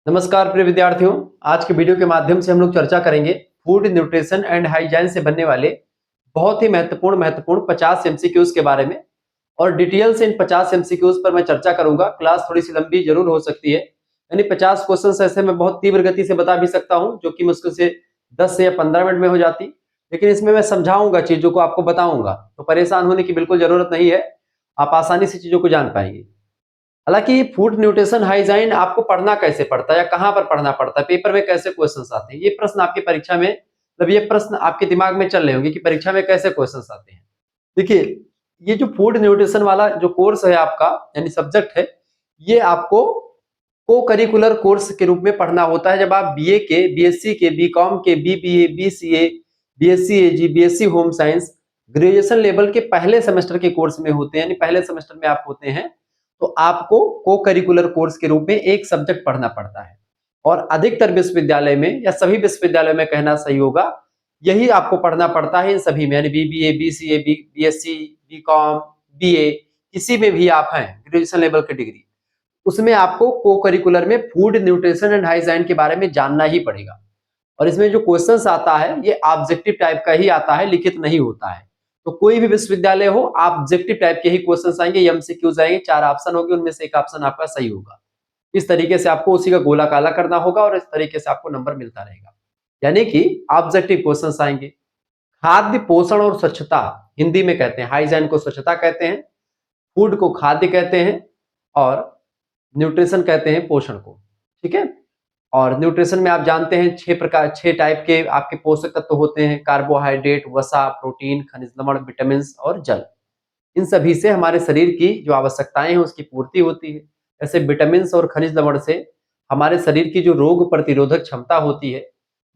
नमस्कार प्रिय विद्यार्थियों। आज के वीडियो के माध्यम से हम लोग चर्चा करेंगे फूड न्यूट्रिशन एंड हाइजीन से बनने वाले बहुत ही महत्वपूर्ण 50 एमसीक्यूज के बारे में। और डिटेल से इन 50 एमसीक्यूज पर मैं चर्चा करूंगा। क्लास थोड़ी सी लंबी जरूर हो सकती है, यानी 50 क्वेश्चन ऐसे मैं बहुत तीव्र गति से बता भी सकता हूं, जो कि मुश्किल से 10 से या 15 मिनट में हो जाती। लेकिन इसमें मैं समझाऊंगा, चीजों को आपको बताऊंगा, तो परेशान होने की बिल्कुल जरूरत नहीं है। आप आसानी से चीजों को जान पाएंगे। हालांकि फूड न्यूट्रिशन हाइजीन आपको पढ़ना कैसे पड़ता है या कहां पर पढ़ना पड़ता है, पेपर में कैसे क्वेश्चंस आते हैं, ये प्रश्न आपकी परीक्षा में, मतलब ये प्रश्न आपके दिमाग में चल रहे होंगे कि परीक्षा में कैसे क्वेश्चंस आते हैं। देखिए, ये जो फूड न्यूट्रिशन वाला जो कोर्स है आपका, यानी सब्जेक्ट है, ये आपको को करिकुलर कोर्स के रूप में पढ़ना होता है। जब आप बीए के, बीएससी के, बीकॉम के, BBA, BCA, BSc Ag, BSc home science graduation level के पहले सेमेस्टर के कोर्स में होते हैं, यानी पहले सेमेस्टर में आप होते हैं, तो आपको को करिकुलर कोर्स के रूप में एक सब्जेक्ट पढ़ना पड़ता है। और अधिकतर विश्वविद्यालय में या सभी विश्वविद्यालयों में कहना सही होगा, यही आपको पढ़ना पड़ता है इन सभी में, यानी BBA, BCA, BSc, BCom, BA, किसी में भी आप हैं ग्रेजुएशन लेवल की डिग्री, उसमें आपको को करिकुलर में फूड न्यूट्रिशन एंड हाइजीन के बारे में जानना ही पड़ेगा। और इसमें जो क्वेश्चंस आता है ये ऑब्जेक्टिव टाइप का ही आता है, लिखित नहीं होता है। तो कोई भी विश्वविद्यालय हो, ऑब्जेक्टिव टाइप के ही क्वेश्चंस आएंगे, एमसीक्यूज आएंगे, 4 ऑप्शन होंगे, उनमें से एक ऑप्शन आपका सही होगा। इस तरीके से आपको उसी का गोला काला करना होगा और इस तरीके से आपको नंबर मिलता रहेगा, यानी कि ऑब्जेक्टिव क्वेश्चंस आएंगे। खाद्य पोषण और स्वच्छता हिंदी में कहते हैं, हाइजीन को स्वच्छता कहते हैं, फूड को खाद्य कहते हैं, और न्यूट्रिशन कहते हैं पोषण को। ठीक है। और न्यूट्रिशन में आप जानते हैं 6 टाइप के आपके पोषक तत्व होते हैं: कार्बोहाइड्रेट, वसा, प्रोटीन, खनिज लवण, विटामिन और जल। इन सभी से हमारे शरीर की जो आवश्यकताएं हैं उसकी पूर्ति होती है। जैसे विटामिन और खनिज लवण से हमारे शरीर की जो रोग प्रतिरोधक क्षमता होती है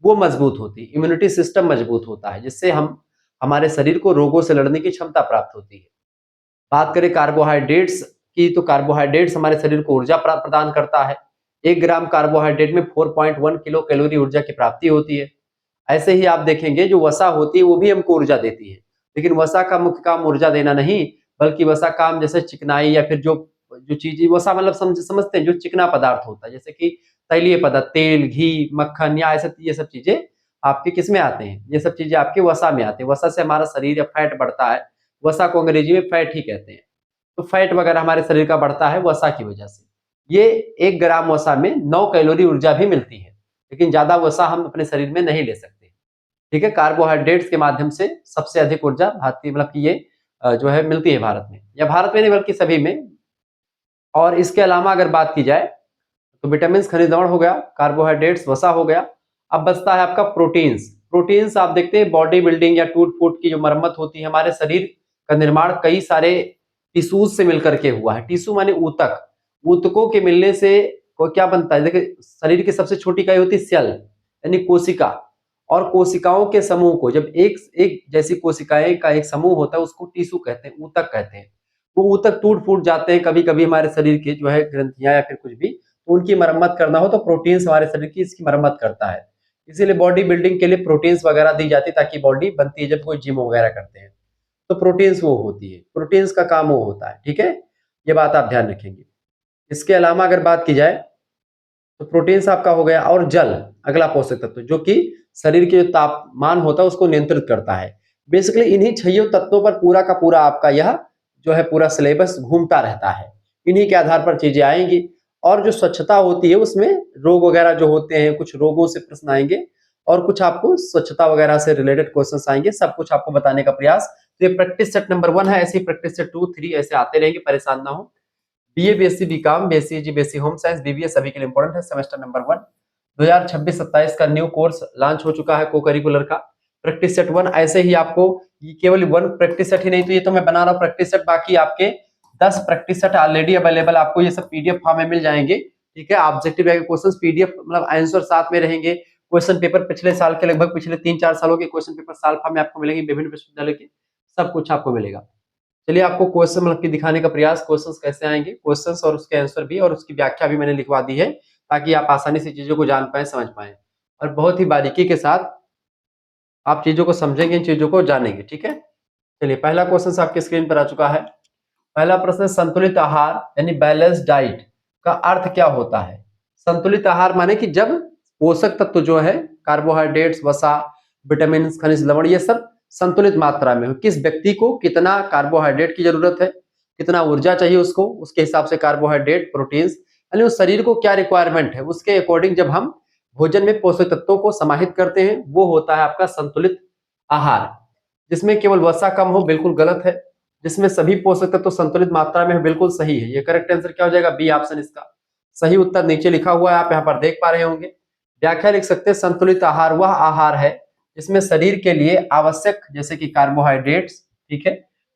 वो मजबूत होती है, इम्यूनिटी सिस्टम मजबूत होता है, जिससे हम हमारे शरीर को रोगों से लड़ने की क्षमता प्राप्त होती है। बात करें कार्बोहाइड्रेट्स की, तो कार्बोहाइड्रेट्स हमारे शरीर को ऊर्जा प्रदान करता है। 1 ग्राम कार्बोहाइड्रेट में 4.1 किलो कैलोरी ऊर्जा की प्राप्ति होती है। ऐसे ही आप देखेंगे जो वसा होती है वो भी हमको ऊर्जा देती है, लेकिन वसा का मुख्य काम ऊर्जा देना नहीं, बल्कि वसा काम जैसे चिकनाई या फिर जो जो चीज वसा मतलब समझते हैं, जो चिकना पदार्थ होता है, जैसे कि तैलीय पदार्थ, तेल, घी, मक्खन या ऐसे ये सब चीजें आपके किस में आते हैं, ये सब चीजें आपके वसा में आते हैं। वसा से हमारा शरीर या फैट बढ़ता है, वसा को अंग्रेजी में फैट ही कहते हैं। तो फैट वगैरह हमारे शरीर का बढ़ता है वसा की वजह से। ये 1 ग्राम वसा में 9 कैलोरी ऊर्जा भी मिलती है, लेकिन ज्यादा वसा हम अपने शरीर में नहीं ले सकते। ठीक है। कार्बोहाइड्रेट्स के माध्यम से सबसे अधिक ऊर्जा भारतीय मतलब कि ये जो है मिलती है भारत में, या भारत में नहीं बल्कि सभी में। और इसके अलावा अगर बात की जाए तो विटामिन, खनिज लवण हो गया, कार्बोहाइड्रेट्स, वसा हो गया। अब बचता है आपका प्रोटीन्स। प्रोटीन्स आप देखते हैं बॉडी बिल्डिंग या टूट फूट की जो मरम्मत होती है, हमारे शरीर का निर्माण कई सारे टिश्यूज से मिलकर के हुआ है। टिश्यू माने ऊतक, ऊतकों के मिलने से को क्या बनता है, देखिए शरीर की सबसे छोटी इकाई होती है सेल, यानी कोशिका। और कोशिकाओं के समूह को, जब एक एक जैसी कोशिकाएं का एक समूह होता है उसको टिश्यू कहते हैं, ऊतक कहते हैं। वो ऊतक टूट फूट जाते हैं कभी कभी हमारे शरीर के जो है ग्रंथियां या फिर कुछ भी, तो उनकी मरम्मत करना हो तो प्रोटीन्स हमारे शरीर की इसकी मरम्मत करता है। इसीलिए बॉडी बिल्डिंग के लिए प्रोटीन्स वगैरह दी जाती है ताकि बॉडी बनती है जब कोई जिम वगैरह करते हैं, तो प्रोटीन्स वो होती है, प्रोटीन्स का काम वो होता है। ठीक है, ये बात आप ध्यान रखेंगे। इसके अलावा अगर बात की जाए तो प्रोटीन्स आपका हो गया, और जल अगला पोषक तत्व जो कि शरीर के जो तापमान होता है उसको नियंत्रित करता है। बेसिकली इन्हीं 6 तत्वों पर पूरा का पूरा आपका यह जो है पूरा सिलेबस घूमता रहता है। इन्हीं के आधार पर चीजें आएंगी। और जो स्वच्छता होती है उसमें रोग वगैरह जो होते हैं, कुछ रोगों से प्रश्न आएंगे और कुछ आपको स्वच्छता वगैरह से रिलेटेड क्वेश्चंस आएंगे, सब कुछ आपको बताने का प्रयास। तो ये प्रैक्टिस सेट नंबर 1 है, ऐसे ही प्रैक्टिस सेट 2, 3 ऐसे आते रहेंगे, परेशान ना हो। बीए, बीएससी, बीकॉम, बीएससी जी, बीएससी होम साइंस, बीबीए सभी के लिए इंपॉर्टेंट है। सेमेस्टर नंबर 1 2026-27 का न्यू कोर्स लॉन्च हो चुका है को करिकुलर का, प्रैक्टिस सेट 1। ऐसे ही आपको ये केवल 1 प्रैक्टिस सेट ही नहीं, तो ये तो मैं बना रहा हूँ प्रैक्टिस सेट, बाकी आपके 10 प्रैक्टिस सेट ऑलरेडी अवेलेबल, आपको ये सब पीडीएफ फॉर्म में मिल जाएंगे। ठीक है, ऑब्जेक्टिव क्वेश्चन पीडीएफ मतलब आंसर साथ में रहेंगे। क्वेश्चन पेपर पिछले साल के, लगभग पिछले 3-4 सालों के क्वेश्चन पेपर साल फॉर्म में आपको मिलेंगे, विभिन्न विश्वविद्यालय के सब कुछ आपको मिलेगा। चलिए आपको क्वेश्चन मतलब कि दिखाने का प्रयास, क्वेश्चंस कैसे आएंगे, क्वेश्चंस और उसके आंसर भी और उसकी व्याख्या भी मैंने लिखवा दी है, ताकि आप आसानी से चीजों को जान पाए, समझ पाए, और बहुत ही बारीकी के साथ आप चीजों को समझेंगे, इन चीजों को जानेंगे। ठीक है, चलिए पहला क्वेश्चन आपके स्क्रीन पर आ चुका है। पहला प्रश्न, संतुलित आहार यानी बैलेंस डाइट का अर्थ क्या होता है? संतुलित आहार माने कि जब पोषक तत्व जो है कार्बोहाइड्रेट्स, वसा, विटामिन, खनिज लवण ये सब संतुलित मात्रा में हो। किस व्यक्ति को कितना कार्बोहाइड्रेट की जरूरत है, कितना ऊर्जा चाहिए उसको, उसके हिसाब से कार्बोहाइड्रेट, प्रोटीन्स, यानी उस शरीर को क्या रिक्वायरमेंट है उसके अकॉर्डिंग जब हम भोजन में पोषक तत्वों को समाहित करते हैं, वो होता है आपका संतुलित आहार। जिसमें केवल वसा कम हो बिल्कुल गलत है, जिसमें सभी पोषक तत्व संतुलित मात्रा में हो बिल्कुल सही है। ये करेक्ट आंसर क्या हो जाएगा? बी ऑप्शन इसका सही उत्तर नीचे लिखा हुआ है, आप यहाँ पर देख पा रहे होंगे। व्याख्या लिख सकते हैं, संतुलित आहार वह आहार है जिसमें शरीर के लिए आवश्यक जैसे कि कार्बोहाइड्रेट्स, ठीक है,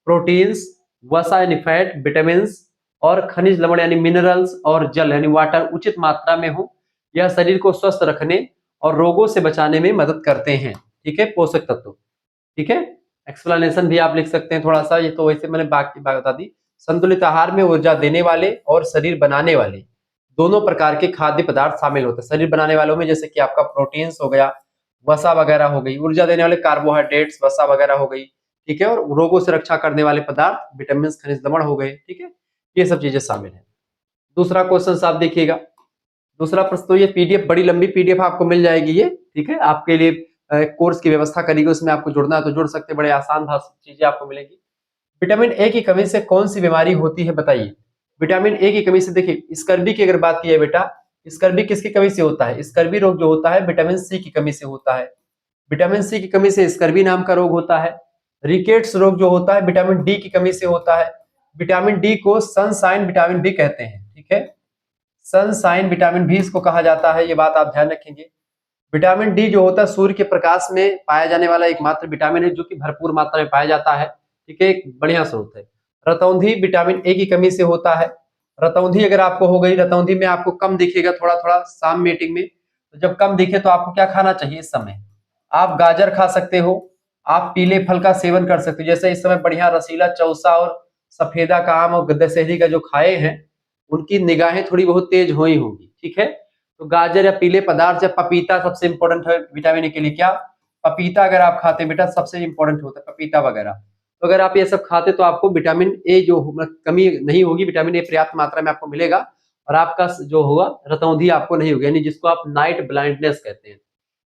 प्रोटीन्स, वसा यानी फैट, विटामिन और खनिज लवण यानी मिनरल्स और जल यानी वाटर उचित मात्रा में हो। यह शरीर को स्वस्थ रखने और रोगों से बचाने में मदद करते हैं। ठीक है, पोषक तत्व। ठीक है, एक्सप्लेनेशन भी आप लिख सकते हैं थोड़ा सा, ये तो वैसे मैंने बाकी बात बता दी। संतुलित आहार में ऊर्जा देने वाले और शरीर बनाने वाले दोनों प्रकार के खाद्य पदार्थ शामिल होते हैं। शरीर बनाने वालों में जैसे कि आपका प्रोटीन्स हो गया, वसा वगैरह हो गई, ऊर्जा देने वाले कार्बोहाइड्रेट्स, वसा वगैरह हो गई, ठीक है, और रोगों से रक्षा करने वाले पदार्थ विटामिन, खनिज लवण हो गए। ठीक है, ये सब चीजें शामिल है। दूसरा क्वेश्चन आप देखिएगा, दूसरा प्रश्न, तो ये पीडीएफ बड़ी लंबी पीडीएफ आपको मिल जाएगी ये, ठीक है, आपके लिए कोर्स की व्यवस्था करेगी, उसमें आपको जुड़ना है तो जुड़ सकते, बड़े आसान चीजें आपको मिलेगी। विटामिन ए की कमी से कौन सी बीमारी होती है बताइए। विटामिन ए की कमी से, देखिए स्कर्वी की अगर बात की है बेटा, स्कर्वी किसकी कमी से होता है? स्कर्वी रोग जो होता है विटामिन सी की कमी से होता है। विटामिन सी की कमी से स्कर्वी नाम का रोग होता है। रिकेट्स रोग जो होता है विटामिन डी की कमी से होता है। विटामिन डी को सनशाइन विटामिन भी कहते हैं। ठीक है, सनशाइन विटामिन भी इसको कहा जाता है, ये बात आप ध्यान रखेंगे। विटामिन डी जो होता है सूर्य के प्रकाश में पाया जाने वाला एकमात्र विटामिन है जो कि भरपूर मात्रा में पाया जाता है। ठीक है, एक बढ़िया स्रोत है। रतौंधी विटामिन ए की कमी से होता है। रतौंधी अगर आपको हो गई, रतौंधी में आपको कम दिखेगा थोड़ा थोड़ा शाम मीटिंग में, तो जब कम दिखे तो आपको क्या खाना चाहिए इस समय? आप गाजर खा सकते हो, आप पीले फल का सेवन कर सकते हो, जैसे इस समय बढ़िया रसीला चौसा और सफेदा का आम और दशहरी का जो खाए हैं उनकी निगाहें थोड़ी बहुत तेज हुई होंगी। ठीक है, तो गाजर या पीले पदार्थ या पपीता सबसे इंपॉर्टेंट है विटामिन ए के लिए। क्या पपीता अगर आप खाते हैं बेटा, सबसे इंपॉर्टेंट होता है पपीता वगैरह, तो अगर आप ये सब खाते तो आपको विटामिन ए जो कमी नहीं होगी, विटामिन ए पर्याप्त मात्रा में आपको मिलेगा और आपका जो होगा रतौंधी आपको नहीं होगी, यानी जिसको आप नाइट ब्लाइंडनेस कहते हैं।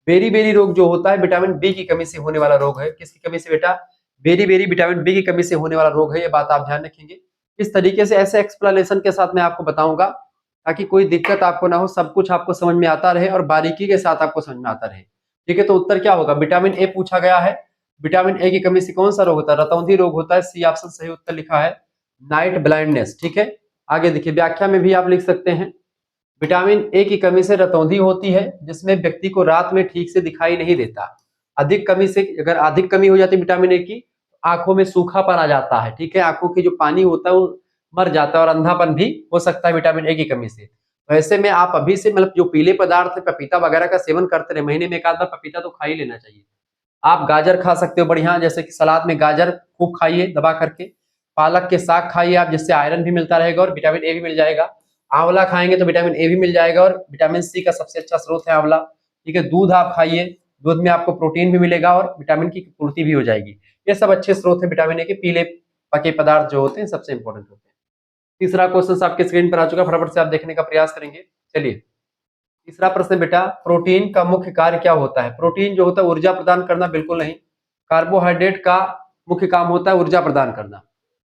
बेरी बेरी रोग जो होता है विटामिन बी की कमी से होने वाला रोग है। किसकी कमी से बेटा? बेरी बेरी विटामिन बी की कमी से होने वाला रोग है, ये बात आप ध्यान रखेंगे। इस तरीके से ऐसे एक्सप्लेनेशन के साथ मैं आपको बताऊंगा ताकि कोई दिक्कत आपको ना हो, सब कुछ आपको समझ में आता रहे और बारीकी के साथ आपको समझ में आता रहे। ठीक है, तो उत्तर क्या होगा? विटामिन ए पूछा गया है। विटामिन ए की कमी से कौन सा रोग होता है? रतौंधी रोग होता है। सी ऑप्शन सही उत्तर लिखा है, नाइट ब्लाइंडनेस। ठीक है, आगे देखिए, व्याख्या में भी आप लिख सकते हैं, विटामिन ए की कमी से रतौंधी होती है जिसमें व्यक्ति को रात में ठीक से दिखाई नहीं देता। अधिक कमी से, अगर अधिक कमी हो जाती है विटामिन ए की, आंखों में सूखापन आ जाता है। ठीक है, आंखों की जो पानी होता है वो मर जाता है और अंधापन भी हो सकता है विटामिन ए की कमी से। तो ऐसे में आप अभी से मतलब जो पीले पदार्थ है पपीता वगैरह का सेवन करते रहे, महीने में एक आध बार पपीता तो खा ही लेना चाहिए। आप गाजर खा सकते हो बढ़िया, जैसे कि सलाद में गाजर खूब खाइए दबा करके। पालक के साग खाइए आप, जिससे आयरन भी मिलता रहेगा और विटामिन ए भी मिल जाएगा। आंवला खाएंगे तो विटामिन ए भी मिल जाएगा और विटामिन सी का सबसे अच्छा स्रोत है आंवला। ठीक है, दूध आप खाइए, दूध में आपको प्रोटीन भी मिलेगा और विटामिन की पूर्ति भी हो जाएगी। ये सब अच्छे स्रोत है विटामिन ए के। पीले पके पदार्थ जो होते हैं सबसे इंपॉर्टेंट होते हैं। तीसरा क्वेश्चन आपके स्क्रीन पर आ चुका, फटाफट से आप देखने का प्रयास करेंगे। चलिए, तीसरा प्रश्न बेटा, प्रोटीन का मुख्य कार्य क्या होता है? प्रोटीन जो होता है ऊर्जा प्रदान करना, बिल्कुल नहीं। कार्बोहाइड्रेट का मुख्य काम होता है ऊर्जा प्रदान करना।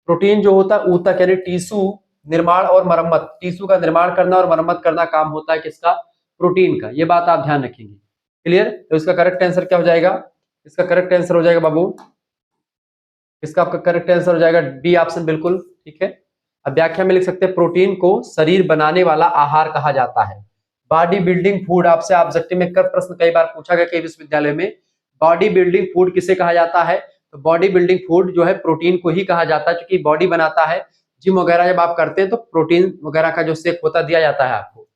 प्रोटीन जो होता है ऊतक यानी टिश्यू निर्माण और मरम्मत, टिश्यू का निर्माण करना और मरम्मत करना काम होता है किसका? प्रोटीन का। ये बात आप ध्यान रखेंगे। क्लियर? तो इसका करेक्ट आंसर क्या हो जाएगा? इसका करेक्ट आंसर हो जाएगा बाबू, इसका आपका करेक्ट आंसर हो जाएगा बी ऑप्शन, बिल्कुल ठीक है। अब व्याख्या में लिख सकते हैं, प्रोटीन को शरीर बनाने वाला आहार कहा जाता है। बॉडी बिल्डिंग फूड, आपसे ऑब्जेक्टिव में कर प्रश्न कई बार पूछा गया कई विश्वविद्यालय में, बॉडी बिल्डिंग फूड किसे कहा जाता है? तो बॉडी बिल्डिंग फूड जो है प्रोटीन को ही कहा जाता है, क्योंकि बॉडी बनाता है। जिम वगैरह जब आप करते हैं तो प्रोटीन वगैरह का जो शेक होता दिया जाता है आपको।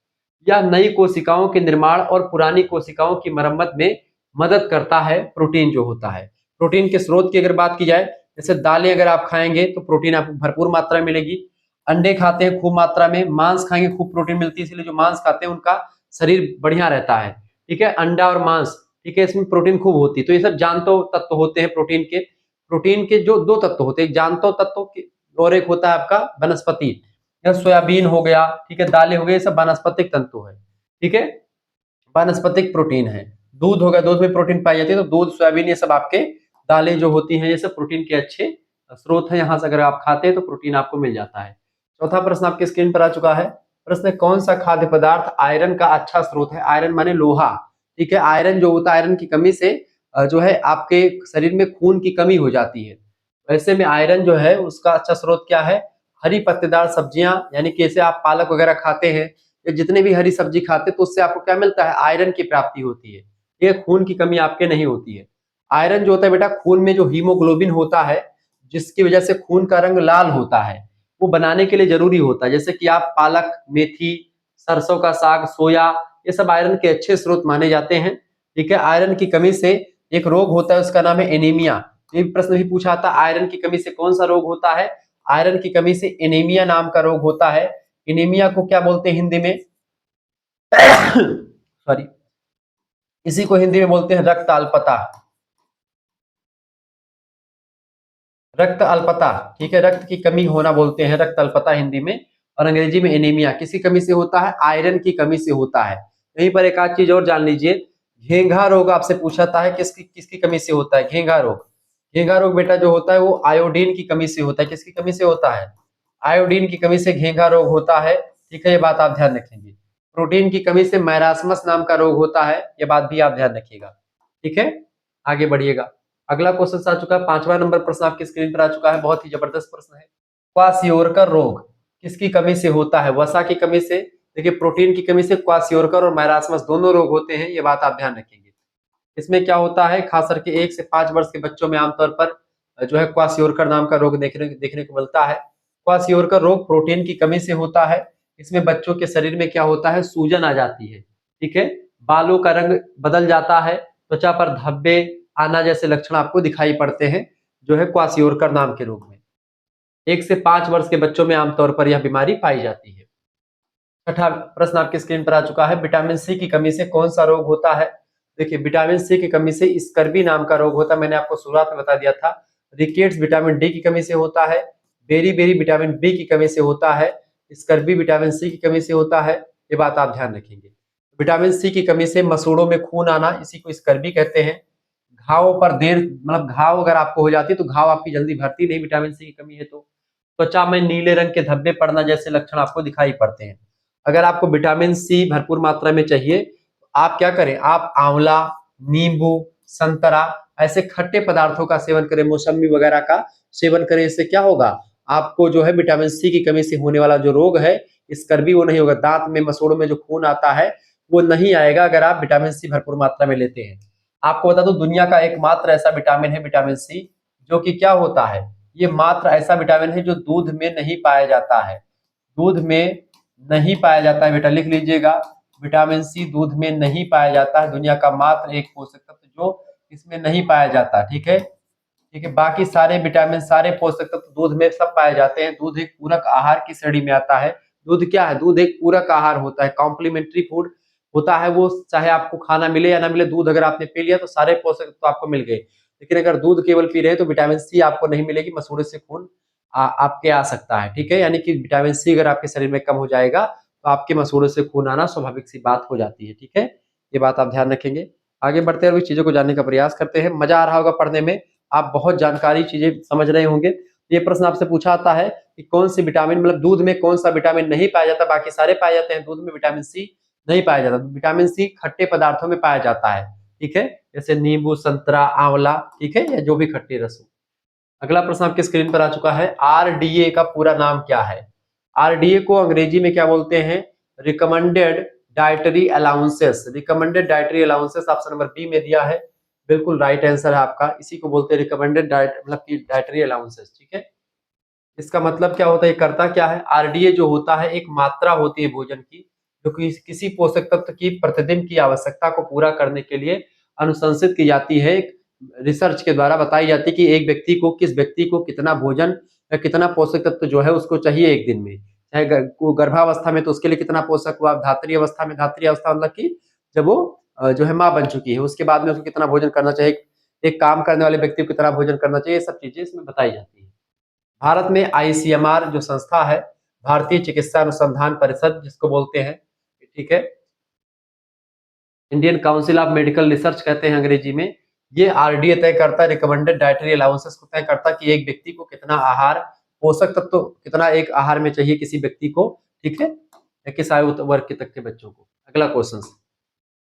यह नई कोशिकाओं के निर्माण और पुरानी कोशिकाओं की मरम्मत में मदद करता है। प्रोटीन जो होता है, प्रोटीन के स्रोत की अगर बात की जाए, जैसे दालें अगर आप खाएंगे तो प्रोटीन आपको भरपूर मात्रा में मिलेगी। अंडे खाते हैं खूब मात्रा में, मांस खाएंगे खूब प्रोटीन मिलती है, इसलिए जो मांस खाते हैं उनका शरीर बढ़िया रहता है। ठीक है, अंडा और मांस, ठीक है, इसमें प्रोटीन खूब होती है। तो ये सब जानतो तत्व होते हैं प्रोटीन के। प्रोटीन के जो दो तत्व होते हैं, एक जानतो तत्व और एक होता है आपका वनस्पति, सोयाबीन हो गया, ठीक है, दालें हो गई, ये सब वानस्पतिक तंतु है। ठीक है। वानस्पतिक प्रोटीन है। दूध हो गया, दूध में प्रोटीन पाई जाती है, तो दूध, सोयाबीन, ये सब आपके दालें जो होती हैं, ये सब प्रोटीन के अच्छे स्रोत हैं। यहाँ से अगर आप खाते हैं तो प्रोटीन आपको मिल जाता है। चौथा प्रश्न आपकी स्क्रीन पर आ चुका है। प्रश्न है, कौन सा खाद्य पदार्थ आयरन का अच्छा स्रोत है? आयरन माने लोहा। ठीक है, आयरन जो होता है, आयरन की कमी से जो है आपके शरीर में खून की कमी हो जाती है। ऐसे में आयरन जो है उसका अच्छा स्रोत क्या है? हरी पत्तेदार सब्जियां, यानी कि जैसे आप पालक वगैरह खाते हैं, या जितने भी हरी सब्जी खाते हैं, तो उससे आपको क्या मिलता है? आयरन की प्राप्ति होती है। ये खून की कमी आपके नहीं होती है। आयरन जो होता है बेटा, खून में जो हीमोग्लोबिन होता है, जिसकी वजह से खून का रंग लाल होता है, वो बनाने के लिए जरूरी होता है। जैसे कि आप पालक, मेथी, सरसों का साग, सोया, ये सब आयरन के अच्छे स्रोत माने जाते हैं। ठीक है, आयरन की कमी से एक रोग होता है, उसका नाम है एनीमिया। ये प्रश्न भी पूछा था, आयरन की कमी से कौन सा रोग होता है? आयरन की कमी से एनीमिया नाम का रोग होता है। एनीमिया को क्या बोलते हैं हिंदी में? सॉरी, इसी को हिंदी में बोलते हैं रक्त अल्पता। रक्त अल्पता, ठीक है, रक्त की कमी होना बोलते हैं रक्त अल्पता हिंदी में। और अंग्रेजी में एनीमिया किसी कमी से होता है? आयरन की कमी से होता है। यहीं पर एक आध चीज और जान लीजिए, घेंघा रोग आपसे पूछा था है, किसकी किसकी कमी से होता है? घेंघा रोग। घेंघा रोग बेटा जो होता है वो आयोडीन की कमी से होता है। किसकी कमी से होता है? आयोडीन की कमी से घेंघा रोग होता है। ठीक है, ये बात आप ध्यान रखेंगे। प्रोटीन की कमी से मैरास्मस नाम का रोग होता है, ये बात भी आप ध्यान रखिएगा। ठीक है, आगे बढ़िएगा। अगला क्वेश्चन आ चुका है, 5वां नंबर प्रश्न आपकी स्क्रीन पर आ चुका है। बहुत ही जबरदस्त प्रश्न है। क्वासियोरकर रोग किसकी कमी से होता है? वसा की कमी से। देखिए, प्रोटीन की कमी से क्वासियोरकर और मैरास्मस दोनों रोग होते हैं, ये बात आप ध्यान रखेंगे। इसमें क्या होता है, खास करके 1 से 5 वर्ष के बच्चों में आमतौर पर जो है क्वासियोरकर नाम का रोग देखने को मिलता है। क्वासियोरकर रोग प्रोटीन की कमी से होता है। इसमें बच्चों के शरीर में क्या होता है? सूजन आ जाती है। ठीक है, बालों का रंग बदल जाता है, त्वचा पर धब्बे आना जैसे लक्षण आपको दिखाई पड़ते हैं, जो है क्वासियोरकर नाम के रोग में। 1 से 5 वर्ष के बच्चों में आमतौर पर यह बीमारी पाई जाती है। छठा प्रश्न आपकी स्क्रीन पर आ चुका है, विटामिन सी की कमी से कौन सा रोग होता है? देखिए, विटामिन सी की कमी से स्कर्वी नाम का रोग होता है। मैंने आपको शुरुआत में बता दिया था। रिकेट्स विटामिन डी की कमी से होता है। बेरी बेरी विटामिन बी की कमी से होता है। स्कर्वी विटामिन सी की कमी से होता है। ये बात आप ध्यान रखेंगे। विटामिन सी की कमी से मसूड़ों में खून आना, इसी को स्कर्वी कहते हैं। घावों पर देर, मतलब घाव अगर आपको हो जाती है तो घाव आपकी जल्दी भरती नहीं, विटामिन सी की कमी है तो। त्वचा में नीले रंग के धब्बे पड़ना जैसे लक्षण आपको दिखाई पड़ते हैं। अगर आपको विटामिन सी भरपूर मात्रा में चाहिए तो आप क्या करें? आप आंवला, नींबू, संतरा, ऐसे खट्टे पदार्थों का सेवन करें, मौसमी वगैरह का सेवन करें। इससे क्या होगा? आपको जो है विटामिन सी की कमी से होने वाला जो रोग है, स्कर्वी, वो नहीं होगा। दांत में, मसूड़ों में जो खून आता है वो नहीं आएगा अगर आप विटामिन सी भरपूर मात्रा में लेते हैं। आपको बता दूं, दुनिया का एकमात्र ऐसा विटामिन है विटामिन सी, जो कि क्या होता है? ये मात्र ऐसा विटामिन है जो दूध में नहीं पाया जाता है। दूध में नहीं पाया जाता है बेटा, लिख लीजिएगा। विटामिन सी दूध में नहीं पाया जाता है। दुनिया का मात्र एक पोषक तत्व जो इसमें नहीं पाया जाता। ठीक है, ठीक है, बाकी सारे विटामिन, सारे पोषक तत्व दूध में सब पाए जाते हैं। दूध एक पूरक आहार की श्रेणी में आता है। दूध क्या है? दूध एक पूरक आहार होता है, कॉम्प्लीमेंट्री फूड होता है वो। चाहे आपको खाना मिले या ना मिले, दूध अगर आपने पी लिया तो सारे पोषक तत्व आपको मिल गए। लेकिन अगर दूध केवल पी रहे तो विटामिन सी आपको नहीं मिलेगी, मसूड़े से खून आपके आ सकता है। ठीक है, यानी कि विटामिन सी अगर आपके शरीर में कम हो जाएगा तो आपके मसूड़े से खून आना स्वाभाविक सी बात हो जाती है। ठीक है, ये बात आप ध्यान रखेंगे। आगे बढ़ते हुए चीजों को जानने का प्रयास करते हैं। मजा आ रहा होगा पढ़ने में, आप बहुत जानकारी चीजें समझ रहे होंगे। ये प्रश्न आपसे पूछा आता है कि कौन सी विटामिन, मतलब दूध में कौन सा विटामिन नहीं पाया जाता? बाकी सारे पाए जाते हैं, दूध में विटामिन सी नहीं पाया जाता। विटामिन सी खट्टे पदार्थों में पाया जाता है। ठीक है, जैसे नींबू, संतरा, आंवला, ठीक है, या जो भी खट्टे रस हो। अगला प्रश्न आपके स्क्रीन पर आ चुका है, आरडीए का पूरा नाम क्या है? आरडीए को अंग्रेजी में क्या बोलते हैं? Recommended dietary allowances. Recommended dietary allowances option number B में दिया है, बिल्कुल राइट आंसर है आपका। इसी को बोलते हैं रिकमेंडेड डाइट, मतलब कि डाइटरी अलाउंसेस। ठीक है, इसका मतलब क्या होता है, ये करता क्या है? आरडीए जो होता है एक मात्रा होती है भोजन की, जो कि किसी पोषक तत्व की प्रतिदिन की आवश्यकता को पूरा करने के लिए अनुशंसित की जाती है। एक रिसर्च के द्वारा बताई जाती है कि एक व्यक्ति को, किस व्यक्ति को कितना भोजन या कितना पोषक तत्व जो है उसको चाहिए एक दिन में। चाहे गर्भावस्था में तो उसके लिए कितना पोषक हुआ, धात्री अवस्था में, धात्री अवस्था मतलब कि जब वो जो है माँ बन चुकी है, उसके बाद में उसको कितना भोजन करना चाहिए, एक काम करने वाले व्यक्ति को कितना भोजन करना चाहिए, ये सब चीजें इसमें बताई जाती है। भारत में आईसीएमआर जो संस्था है, भारतीय चिकित्सा अनुसंधान परिषद जिसको बोलते हैं, ठीक है, Indian council of medical research कहते हैं अंग्रेजी में। ये आरडीए तय करता है, रिकमेंडेड डाइटरी अलाउंसेस को तय करता है कि एक व्यक्ति को कितना आहार, पोषक तत्व कितना एक आहार में चाहिए किसी व्यक्ति को, ठीक है, या किस आयु वर्ग के तक के बच्चों को। अगला क्वेश्चन,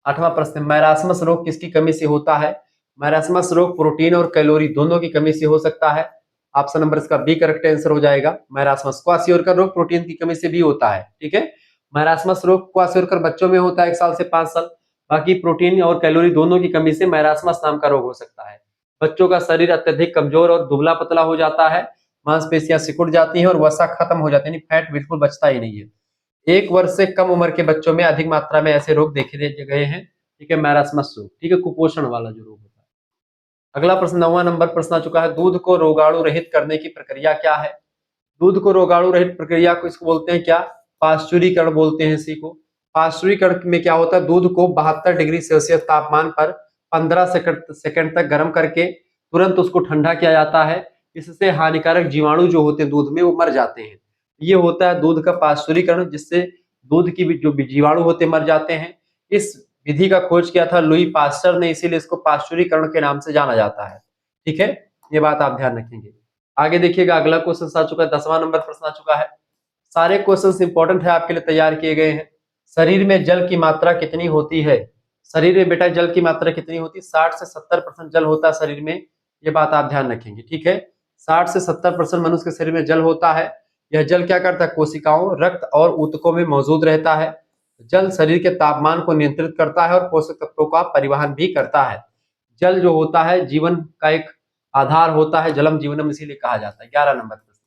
8वां प्रश्न, मैरास्मस रोग किसकी कमी से होता है? मैरास्मस रोग प्रोटीन और कैलोरी दोनों की कमी से हो सकता है। ऑप्शन नंबर इसका बी करेक्ट आंसर हो जाएगा। मैरास्मस क्वाशियोरकर रोग प्रोटीन की कमी से भी होता है, ठीक है। मैरास्मस रोग क्वाशियोरकर बच्चों में होता है 1 साल से 5 साल। बाकी प्रोटीन और कैलोरी दोनों की कमी से मैरास्मस नाम का रोग हो सकता है। बच्चों का शरीर अत्यधिक कमजोर और दुबला पतला हो जाता है, मांसपेशियां सिकुड़ जाती हैं और वसा खत्म हो जाती है, फैट बिल्कुल बचता ही नहीं है। 1 वर्ष से कम उम्र के बच्चों में अधिक मात्रा में ऐसे रोग देखे गए हैं, ठीक है, मैरास्मस रोग, ठीक है, कुपोषण वाला जो रोग होता है। अगला प्रश्न 9वां नंबर प्रश्न आ चुका है, दूध को रोगाणु रहित करने की प्रक्रिया क्या है? दूध को रोगाणु रहित प्रक्रिया को इसको बोलते हैं क्या? पाश्चुरीकरण बोलते हैं इसी को। पाश्चुरीकरण में क्या होता है, दूध को 72 डिग्री सेल्सियस तापमान पर 15 सेकंड तक गर्म करके तुरंत उसको ठंडा किया जाता है। इससे हानिकारक जीवाणु जो होते हैं दूध में वो मर जाते हैं। ये होता है दूध का पाश्चुरीकरण, जिससे दूध की जो जीवाणु होते मर जाते हैं। इस विधि का खोज किया था लुई पास्चर ने, इसीलिए इसको पाश्चुरीकरण के नाम से जाना जाता है, ठीक है, ये बात आप ध्यान रखेंगे। आगे देखिएगा, अगला क्वेश्चन आ चुका है, 10वां नंबर प्रश्न आ चुका है। सारे क्वेश्चंस इंपॉर्टेंट है, आपके लिए तैयार किए गए हैं। शरीर में जल की मात्रा कितनी होती है? शरीर में बेटा जल की मात्रा कितनी होती है? 60 से 70% जल होता है शरीर में, ये बात आप ध्यान रखेंगे, ठीक है। 60 से 70% मनुष्य के शरीर में जल होता है। यह जल क्या करता है, कोशिकाओं, रक्त और ऊतकों में मौजूद रहता है। जल शरीर के तापमान को नियंत्रित करता है और पोषक तत्वों का परिवहन भी करता है। जल जो होता है जीवन का एक आधार होता है, जलम जीवनम इसीलिए कहा जाता है। 11 नंबर प्रश्न,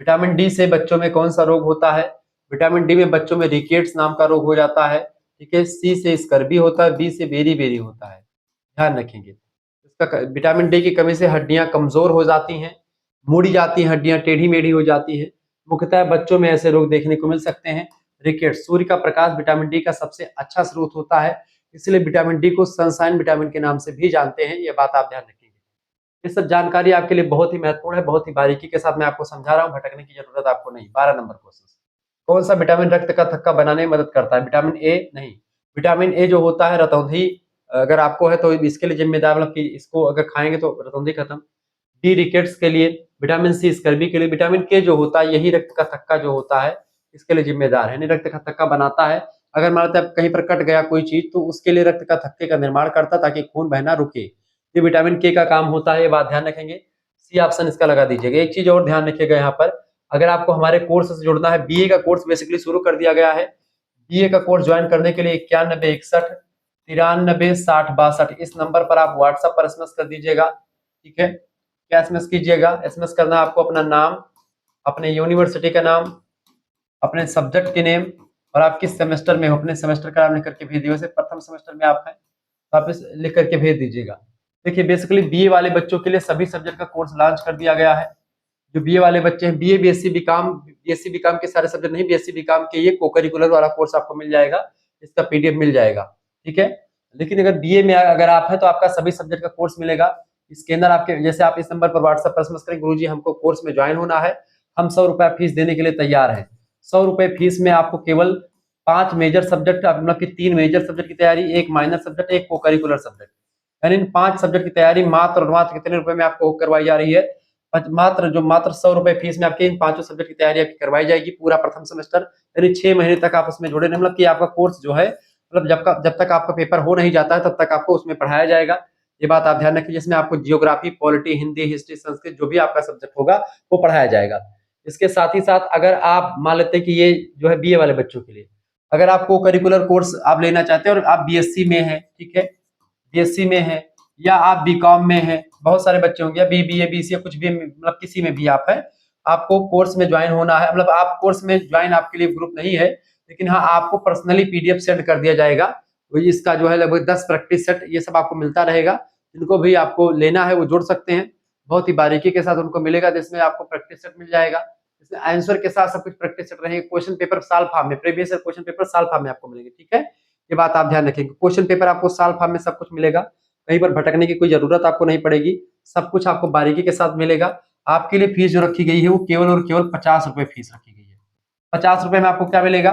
विटामिन डी से बच्चों में कौन सा रोग होता है? विटामिन डी में बच्चों में रिकेट्स नाम का रोग हो जाता है, ठीक है। सी से स्कर्वी होता है, बी से बेरी बेरी होता है, ध्यान रखेंगे। इसका विटामिन डी की कमी से हड्डियां कमजोर हो जाती हैं, मुड़ी जाती हैं हड्डियां, टेढ़ी मेढ़ी हो जाती है। मुख्यतः बच्चों में ऐसे रोग देखने को मिल सकते हैं। रिकेट्स, सूर्य का प्रकाश विटामिन डी का सबसे अच्छा स्रोत होता है, इसलिए विटामिन डी को सनशाइन विटामिन के नाम से भी जानते हैं, ये बात आप ध्यान रखेंगे। ये सब जानकारी आपके लिए बहुत ही महत्वपूर्ण है, बहुत ही बारीकी के साथ मैं आपको समझा रहा हूँ, भटकने की जरूरत आपको नहीं। 12 नंबर क्वेश्चन, कौन सा विटामिन रक्त का थक्का बनाने में मदद करता है? विटामिन ए नहीं, विटामिन ए जो होता है रतौंधी, अगर आपको है तो इसके लिए जिम्मेदार, मतलब कि इसको अगर खाएंगे तो रतौंधी खत्म। डी रिकेट्स के लिए, विटामिन सी स्कर्वी के लिए, विटामिन के जो होता है यही रक्त का थक्का जो होता है इसके लिए जिम्मेदार है, रक्त का थक्का बनाता है। अगर मान लो कहीं पर कट गया कोई चीज तो उसके लिए रक्त का थक्के का निर्माण करता ताकि खून बहना रुके, ये विटामिन के का काम होता है, ये बात ध्यान रखेंगे। सी ऑप्शन इसका लगा दीजिएगा। एक चीज और ध्यान रखिएगा यहाँ पर, अगर आपको हमारे कोर्स से जुड़ना है, बीए का कोर्स बेसिकली शुरू कर दिया गया है। बीए का कोर्स ज्वाइन करने के लिए 91 61 93 60 62 इस नंबर पर आप व्हाट्सएप पर एसएमएस कर दीजिएगा, ठीक है। क्या एसएमएस कीजिएगा? एसएमएस करना आपको अपना नाम, अपने यूनिवर्सिटी का नाम, अपने सब्जेक्ट के नेम और आप किस सेमेस्टर में हो, अपने सेमेस्टर का नाम लिख करके भेज दीजिए। प्रथम सेमेस्टर में आप हैं तो आप इस लिख करके भेज दीजिएगा। देखिए बेसिकली बीए वाले बच्चों के लिए सभी सब्जेक्ट का कोर्स लॉन्च कर दिया गया है। जो बीए वाले बच्चे हैं, बीए बीएससी बीकॉम के सारे सब्जेक्ट नहीं, बीएससी बीकॉम के ये को-करिकुलर वाला कोर्स आपको मिल जाएगा, इसका पीडीएफ मिल जाएगा, ठीक है। लेकिन अगर बीए में अगर आप हैं तो आपका सभी सब्जेक्ट का कोर्स मिलेगा। इसके अंदर आपके जैसे आप इस नंबर पर व्हाट्सएप पर एसएमएस करें, गुरुजी हमको कोर्स में ज्वाइन होना है, हम 100 रुपया फीस देने के लिए तैयार हैं। 100 रुपए फीस में आपको केवल 5 मेजर सब्जेक्ट, मतलब कि 3 मेजर सब्जेक्ट की तैयारी, 1 माइनर सब्जेक्ट, 1 को-करिकुलर सब्जेक्ट, यानी इन 5 सब्जेक्ट की तैयारी मात्र और मात्र कितने रुपए में आपको करवाई जा रही है? मात्र 100 रुपए फीस में आपके इन 5 सब्जेक्ट की तैयारी आपकी करवाई जाएगी पूरा प्रथम सेमेस्टर, यानी 6 महीने तक आप उसमें जुड़े रहें। मतलब कि आपका कोर्स जो है, मतलब जब तक आपका पेपर हो नहीं जाता है तब तक आपको उसमें पढ़ाया जाएगा, ये बात आप ध्यान रखिए। जिसमें आपको geography, polity, Hindi, history, Sanskrit जो भी आपका सब्जेक्ट होगा वो पढ़ाया जाएगा। इसके साथ ही साथ अगर आप मान लेते हैं कि ये जो है बीए वाले बच्चों के लिए, अगर आपको करिकुलर कोर्स आप लेना चाहते हैं और आप बीएससी में हैं, ठीक है, बीएससी में है या आप बीकॉम में हैं, बहुत सारे बच्चे होंगे, बीबीए, बीसीए, कुछ भी, मतलब किसी में भी आप हैं, आपको कोर्स में ज्वाइन होना है। मतलब आप कोर्स में ज्वाइन आपके लिए ग्रुप नहीं है, लेकिन हाँ आपको पर्सनली पीडीएफ सेंड कर दिया जाएगा। तो इसका जो है लगभग 10 प्रैक्टिस सेट ये सब आपको मिलता रहेगा। जिनको भी आपको लेना है वो जुड़ सकते हैं, बहुत ही बारीकी के साथ उनको मिलेगा, जिसमें आपको प्रैक्टिस सेट मिल जाएगा। इसमें आंसर के साथ सब कुछ प्रैक्टिस सेट रहेंगे। क्वेश्चन पेपर साल फॉर्म में, प्रीवियस क्वेश्चन पेपर साल फॉर्म में आपको मिलेंगे, ठीक है, ये बात आप ध्यान रखेंगे। क्वेश्चन पेपर आपको साल फॉर्म में सब कुछ मिलेगा, कहीं पर भटकने की कोई जरूरत आपको नहीं पड़ेगी, सब कुछ आपको बारीकी के साथ मिलेगा। आपके लिए फीस जो रखी गई है वो केवल और केवल 50 रुपए फीस रखी गई है। 50 रुपए में आपको क्या मिलेगा?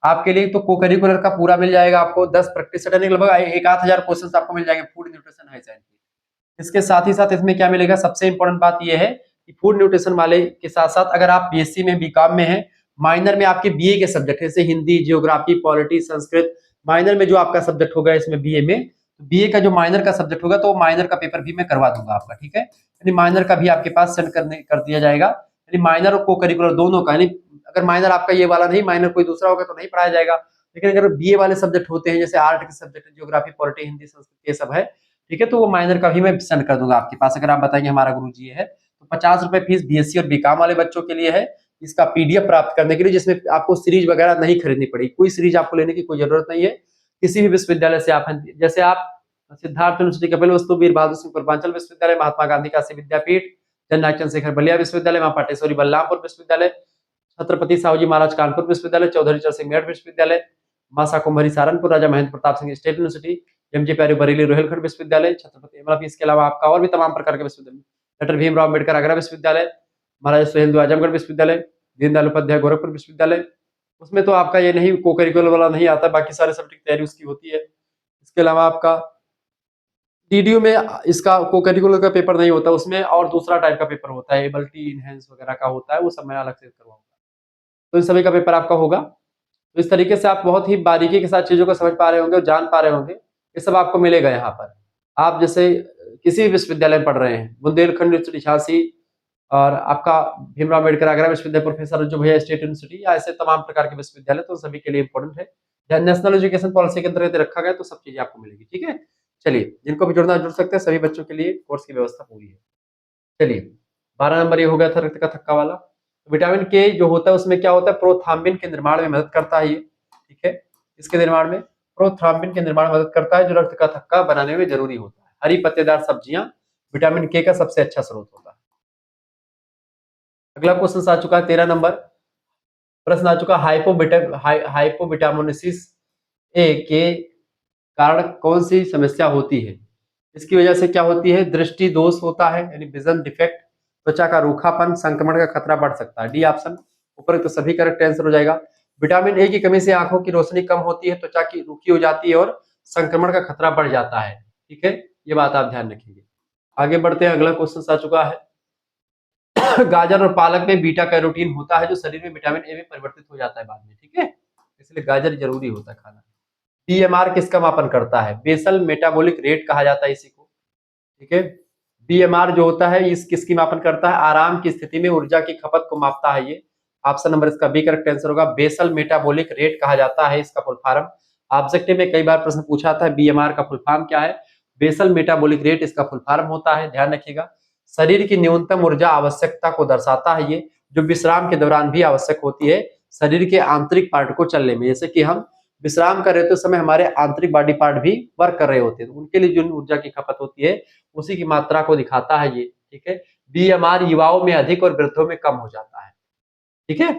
आपके लिए तो को करिकुलर का पूरा मिल जाएगा आपको 10 प्रैक्टिस सेट यानी लगभग 1,000 क्वेश्चंस आपको मिल जाएंगे फूड न्यूट्रिशन हाइजीन के। इसके साथ ही साथ इसमें क्या मिलेगा, सबसे इंपॉर्टेंट बात यह है कि फूड न्यूट्रिशन वाले के साथ साथ अगर आप बीएससी में बीकॉम में है, माइनर में आपके बीए के सब्जेक्ट जैसे Hindi, geography, polity, Sanskrit, minor में जो आपका सब्जेक्ट होगा इसमें बीए में, बीए का जो माइनर का सब्जेक्ट होगा तो माइनर का पेपर भी मैं करवा दूंगा आपका, ठीक है। यानी माइनर का भी आपके पास सेंड कर दिया जाएगा, यानी माइनर और को करिकुलर दोनों का। यानी अगर माइनर आपका ये वाला नहीं, माइनर कोई दूसरा होगा तो नहीं पढ़ाया जाएगा, लेकिन अगर बीए वाले सब्जेक्ट होते हैं जैसे आर्ट के subject, geography, polity, Hindi, Sanskrit, ये सब है, ठीक है, तो वो माइनर का भी मैं सेंड कर दूंगा आपके पास। अगर आप बताएंगे हमारा गुरुजी है, तो 50 रुपए फीस बीएससी और बीकॉम वाले बच्चों के लिए है इसका पीडीएफ प्राप्त करने के लिए, जिसमें आपको सीरीज वगैरह नहीं खरीदनी पड़ेगी, कोई सीरीज आपको लेने की कोई जरूरत नहीं है। किसी भी विश्वविद्यालय से आप, जैसे आप सिद्धार्थ यूनिवर्सिटी, कपिल वस्तु, वीर बहादुर सिंह पूर्वांचल विश्वविद्यालय, महात्मा गांधी काशी विद्यापीठ, जननायक चंद्रशेखर बलिया विश्वविद्यालय, मां पाटेश्वरी बलरामपुर विश्वविद्यालय, छत्रपति साहूजी महाराज कानपुर विश्वविद्यालय, चौधरी चरण सिंह मेरठ विश्वविद्यालय, मासा कुंभरी सहारनपुर, राजा महेंद्र प्रताप सिंह स्टेट यूनिवर्सिटी, एमजे प्यारे बरेली रोहिलखंड विश्वविद्यालय, छत्रपति, मतलब इसके अलावा आपका और भी तमाम प्रकार के विश्वविद्यालय, डॉक्टर भीमराव अम्बेडकर आगरा विश्वविद्यालय, महाराजा सुहेलदेव आजमगढ़ विश्वविद्यालय, दीनदयाल उपाध्याय गोरखपुर विश्वविद्यालय। उसमें तो आपका ये नहीं को करिकुलर वाला नहीं आता, बाकी सारे सब्जेक्ट तैयारी उसकी होती है। इसके अलावा आपका डीडीयू में इसका को करिकुलर का पेपर नहीं होता, उसमें और दूसरा टाइप का पेपर होता है, एबिलिटी इनहेंस वगैरह का होता है, वो सब मैं अलग से करवाऊंगा, तो इन सभी का पेपर आपका होगा। तो इस तरीके से आप बहुत ही बारीकी के साथ चीजों को समझ पा रहे होंगे और जान पा रहे होंगे, ये सब आपको मिलेगा यहाँ पर। आप जैसे किसी भी विश्वविद्यालय में पढ़ रहे हैं, बुंदेलखंड यूनिवर्सिटी झांसी, और आपका भीमराव अम्बेडकर आगरा विश्वविद्यालय, प्रोफेसर जो भैया स्टेट यूनिवर्सिटी, या ऐसे तमाम प्रकार के विश्वविद्यालय, तो सभी के लिए इंपॉर्टेंट है, नेशनल एजुकेशन पॉलिसी के अंतर्गत रखा गया, तो सब चीजें आपको मिलेगी, ठीक है। चलिए, जिनको भी जुड़ना जुड़ सकते हैं, सभी बच्चों के लिए कोर्स की व्यवस्था पूरी है। चलिए, 12 नंबर ये हो गया था रक्त का थक्का वाला। तो विटामिन के जो होता है उसमें क्या होता है, प्रोथ्राम्बिन के निर्माण में मदद करता है ये, ठीक है, इसके निर्माण में प्रोथ्राम्बिन के निर्माण में मदद करता है, जो रक्त का थक्का बनाने में जरूरी होता है। हरी पत्तेदार सब्जियां विटामिन के का सबसे अच्छा स्रोत होता है। अगला क्वेश्चन आ चुका है 13 नंबर प्रश्न आ चुका, हाइपोविटामिनोसिस ए के कारण कौन सी समस्या होती है। इसकी वजह से क्या होती है, दृष्टि दोष होता है यानी विजन डिफेक्ट, त्वचा का रूखापन, संक्रमण का खतरा बढ़ सकता है। डी ऑप्शन ऊपर तो सभी करेक्ट आंसर हो जाएगा। विटामिन ए की कमी से आंखों की रोशनी कम होती है, त्वचा की रूखी हो जाती है और संक्रमण का खतरा बढ़ जाता है, ठीक है, ये बात आप ध्यान रखेंगे। आगे बढ़ते हैं, अगला क्वेश्चन आ चुका है गाजर और पालक में बीटा कैरोटीन होता है, जो शरीर में विटामिन ए में परिवर्तित हो जाता है बाद में, ठीक है, इसलिए गाजर जरूरी होता है खाना। बीएमआर किसका मापन करता है, बेसल मेटाबॉलिक रेट कहा जाता है इसी को, ठीक है। बीएमआर जो होता है इस किसकी मापन करता है, आराम की स्थिति में ऊर्जा की खपत को मापता है ये। ऑप्शन नंबर इसका बी करेक्ट आंसर होगा, बेसल मेटाबॉलिक रेट कहा जाता है इसका फुल फॉर्म। ऑब्जेक्टिव में कई बार प्रश्न पूछा था बीएमआर का फुल फॉर्म क्या है, बेसल मेटाबॉलिक रेट इसका फुल फॉर्म होता है, ध्यान रखिएगा। शरीर की न्यूनतम ऊर्जा आवश्यकता को दर्शाता है ये, जो विश्राम के दौरान भी आवश्यक होती है शरीर के आंतरिक पार्ट को चलने में। जैसे कि हम विश्राम कर रहे होते समय हमारे आंतरिक बॉडी पार्ट भी वर्क कर रहे होते हैं, तो उनके लिए जो ऊर्जा की खपत होती है उसी की मात्रा को दिखाता है ये, ठीक है। बीएमआर युवाओं में अधिक और वृद्धों में कम हो जाता है, ठीक है।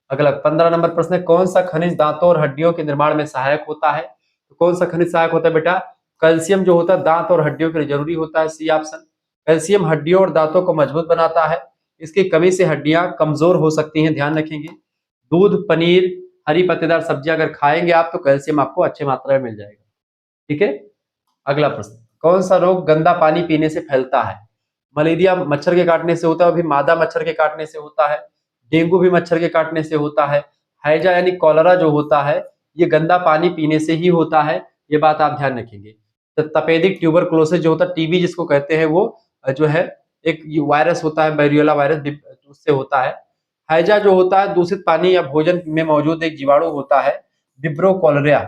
अगला 15 नंबर प्रश्न है, कौन सा खनिज दांतों और हड्डियों के निर्माण में सहायक होता है। तो कौन सा खनिज सहायक होता है बेटा, कैल्शियम जो होता है दांत और हड्डियों के लिए जरूरी होता है, सी ऑप्शन। कैल्शियम हड्डियों और दांतों को मजबूत बनाता है, इसकी कमी से हड्डियां कमजोर हो सकती हैं, ध्यान रखेंगे। दूध, पनीर, हरी पत्तेदार सब्जियां अगर खाएंगे आप तो कैल्शियम आपको अच्छे मात्रा में मिल जाएगा, ठीक है। अगला प्रश्न, कौन सा रोग गंदा पानी पीने से फैलता है। मलेरिया मच्छर के काटने से होता है, अभी मादा मच्छर के काटने से होता है, डेंगू भी मच्छर के काटने से होता है, हैजा यानी कॉलरा जो होता है ये गंदा पानी पीने से ही होता है, ये बात आप ध्यान रखेंगे। तो तपेदिक ट्यूबरकुलोसिस जो होता है, टीबी जिसको कहते हैं, वो जो है एक वायरस होता है, बैरियोला वायरस, उससे होता है। हैजा जो होता है दूषित पानी या भोजन में मौजूद एक जीवाणु होता है, विब्रो कॉलरिया,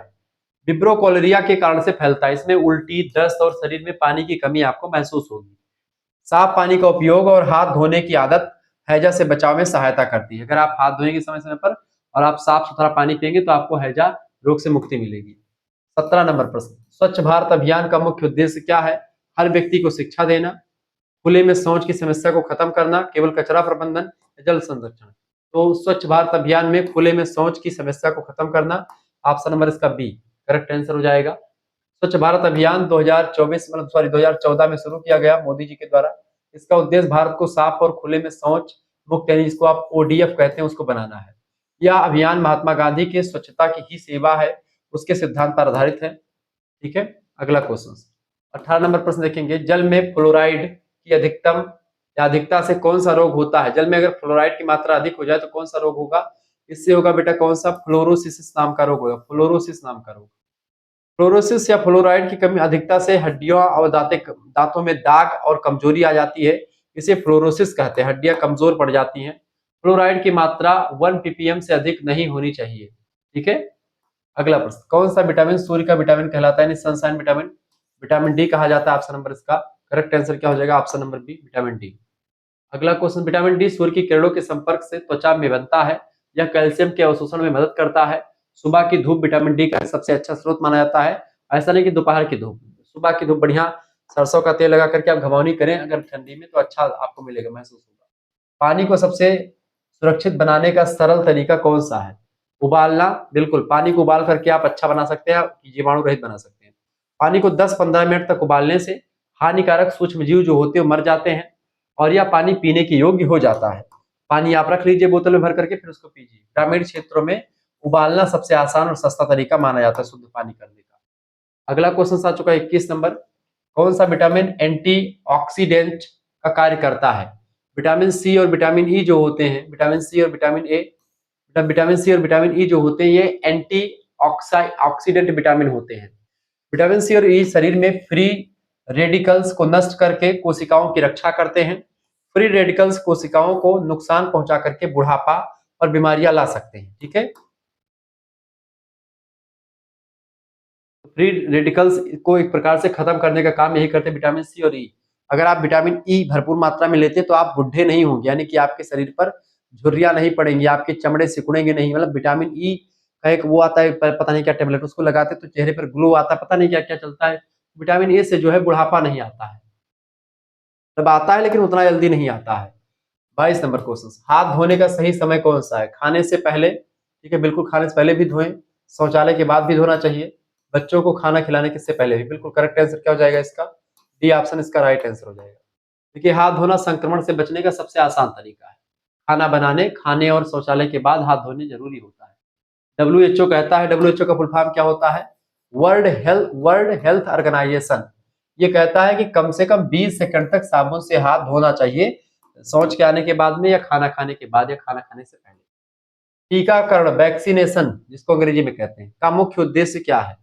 विब्रो कॉलरिया के कारण से फैलता है। इसमें उल्टी, दस्त और शरीर में पानी की कमी आपको महसूस होगी। साफ पानी का उपयोग और हाथ धोने की आदत हैजा से बचाव में सहायता करती है। अगर आप हाथ धोएंगे समय समय पर और आप साफ सुथरा पानी पिएंगे तो आपको हैजा रोग से मुक्ति मिलेगी। 17 नंबर प्रश्न, स्वच्छ भारत अभियान का मुख्य उद्देश्य क्या है। हर व्यक्ति को शिक्षा देना, खुले में शौच की समस्या को खत्म करना, केवल कचरा प्रबंधन, जल संरक्षण। तो स्वच्छ भारत अभियान में खुले में शौच की समस्या को खत्म करना, ऑप्शन नंबर इसका बी करेक्ट आंसर हो जाएगा। स्वच्छ भारत अभियान 2014 में शुरू किया गया मोदी जी के द्वारा। इसका उद्देश्य भारत को साफ और खुले में शौच मुक्त, यानी जिसको आप ओडीएफ कहते हैं, उसको बनाना है। यह अभियान महात्मा गांधी के स्वच्छता की ही सेवा है उसके सिद्धांत पर आधारित है। ठीक है, अगला क्वेश्चन 18 नंबर प्रश्न देखेंगे, जल में फ्लोराइड की अधिकतम या अधिकता से कौन सा रोग होता है? जल में अगर फ्लोराइड की मात्रा अधिक हो जाए तो कौन सा रोग होगा? इससे होगा बेटा कौन सा? फ्लोरोसिस नाम का रोग होगा, फ्लोरोसिस नाम का रोग। फ्लोरोसिस या फ्लोराइड की कमी अधिकता से हड्डियों और दांतों में दाग और कमजोरी आ जाती है, इसे फ्लोरोसिस कहते हैं, हड्डियां कमजोर पड़ जाती हैं। फ्लोराइड की मात्रा 1 ppm से अधिक नहीं होनी चाहिए। ठीक है, अगला प्रश्न, कौन सा विटामिन सूर्य का विटामिन कहलाता है? सनशाइन विटामिन, विटामिन डी कहा जाता है। ऑप्शन नंबर इसका करेक्ट आंसर क्या हो जाएगा? Option number B, vitamin D. अगला क्वेश्चन, विटामिन डी सूर्य की किरणों के संपर्क से त्वचा में बनता है, यह कैल्शियम के अवशोषण में मदद करता है। सुबह की धूप विटामिन डी का सबसे अच्छा स्रोत माना जाता है, ऐसा नहीं कि दोपहर की धूप, सुबह की धूप बढ़िया सरसों का तेल लगा करके आप घमौनी करें अगर ठंडी में तो अच्छा आपको मिलेगा, महसूस होगा। पानी को सबसे सुरक्षित बनाने का सरल तरीका कौन सा है? उबालना, बिल्कुल, पानी को उबाल करके आप अच्छा बना सकते हैं, जीवाणु रहित बना सकते हैं। पानी को 10-15 मिनट तक उबालने से हानिकारक सूक्ष्म जीव जो होते हैं मर जाते हैं और यह पानी पीने के योग्य हो जाता है। पानी आप रख लीजिए बोतल में भर करके, फिर उसको पीजिए। ग्रामीण क्षेत्रों में उबालना सबसे आसान और सस्ता तरीका माना जाता है शुद्ध पानी करने का। अगला क्वेश्चन आ चुका है 21 नंबर, कौन सा विटामिन एंटीऑक्सीडेंट का कार्य करता है? विटामिन सी और विटामिन ई जो होते हैं, विटामिन सी और विटामिन ए, विटामिन सी और विटामिन ई जो होते हैं ये एंटी ऑक्सीडेंट विटामिन होते हैं। विटामिन सी और ई शरीर में फ्री रेडिकल्स को नष्ट करके कोशिकाओं की रक्षा करते हैं। फ्री रेडिकल्स कोशिकाओं को नुकसान पहुंचा करके बुढ़ापा और बीमारियां ला सकते हैं। ठीक है, फ्री रेडिकल्स को एक प्रकार से खत्म करने का काम यही करते हैं विटामिन सी और ई। अगर आप विटामिन ई भरपूर मात्रा में लेते हैं तो आप बुढ़े नहीं होंगे, यानी कि आपके शरीर पर झुर्रियां नहीं पड़ेंगी, आपके चमड़े सिकुड़ेंगे नहीं। मतलब विटामिन ई का एक वो आता है पता नहीं क्या टेबलेट, उसको लगाते तो चेहरे पर ग्लो आता है, पता नहीं क्या क्या चलता है। विटामिन ए से जो है बुढ़ापा नहीं आता है, तब आता है लेकिन उतना जल्दी नहीं आता है। 22 नंबर क्वेश्चन, हाथ धोने का सही समय कौन सा है? खाने से पहले, ठीक है, बिल्कुल खाने से पहले भी धोएं, शौचालय के बाद भी धोना चाहिए, बच्चों को खाना खिलाने के से पहले भी। बिल्कुल करेक्ट आंसर क्या हो जाएगा इसका? डी ऑप्शन इसका राइट आंसर हो जाएगा। देखिए, हाथ धोना संक्रमण से बचने का सबसे आसान तरीका है। खाना बनाने, खाने और शौचालय के बाद हाथ धोने जरूरी होता है। डब्ल्यूएचओ कहता है, डब्ल्यूएचओ का फुल फॉर्म क्या होता है? World Health Organization. ये कहता है कि कम से कम 20 सेकंड तक साबुन से हाथ धोना चाहिए, शौच के आने के बाद में या खाना खाने के बाद या खाना खाने से पहले। टीकाकरण, वैक्सीनेशन जिसको अंग्रेजी में कहते हैं, का मुख्य उद्देश्य क्या है?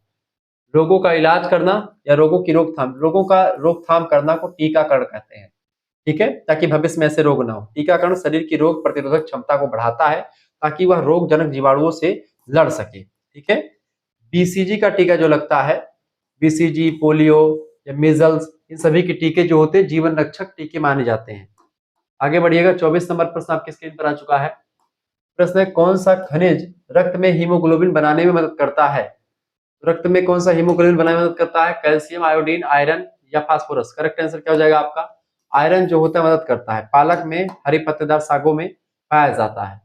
रोगों का इलाज करना या रोगों की रोकथाम? रोगों का रोकथाम करना को टीकाकरण कहते हैं। ठीक है, ताकि भविष्य में ऐसे रोग ना हो। टीकाकरण शरीर की रोग प्रतिरोधक क्षमता को बढ़ाता है ताकि वह रोगजनक जीवाणुओं से लड़ सके। ठीक है, बीसीजी का टीका जो लगता है, बीसीजी, पोलियो या मीजल्स, इन सभी के टीके जो होते हैं जीवन रक्षक टीके माने जाते हैं। आगे बढ़िएगा, 24 नंबर प्रश्न आपके स्क्रीन पर आ चुका है। प्रश्न है, कौन सा खनिज रक्त में हीमोग्लोबिन बनाने में मदद करता है? रक्त में कौन सा हीमोग्लोबिन बनाने में मदद करता है? कैल्शियम, आयोडीन, आयरन या फास्फोरस? करेक्ट आंसर क्या हो जाएगा आपका? आयरन जो होता है मदद करता है, पालक में, हरी पत्तेदार सागों में पाया जाता है।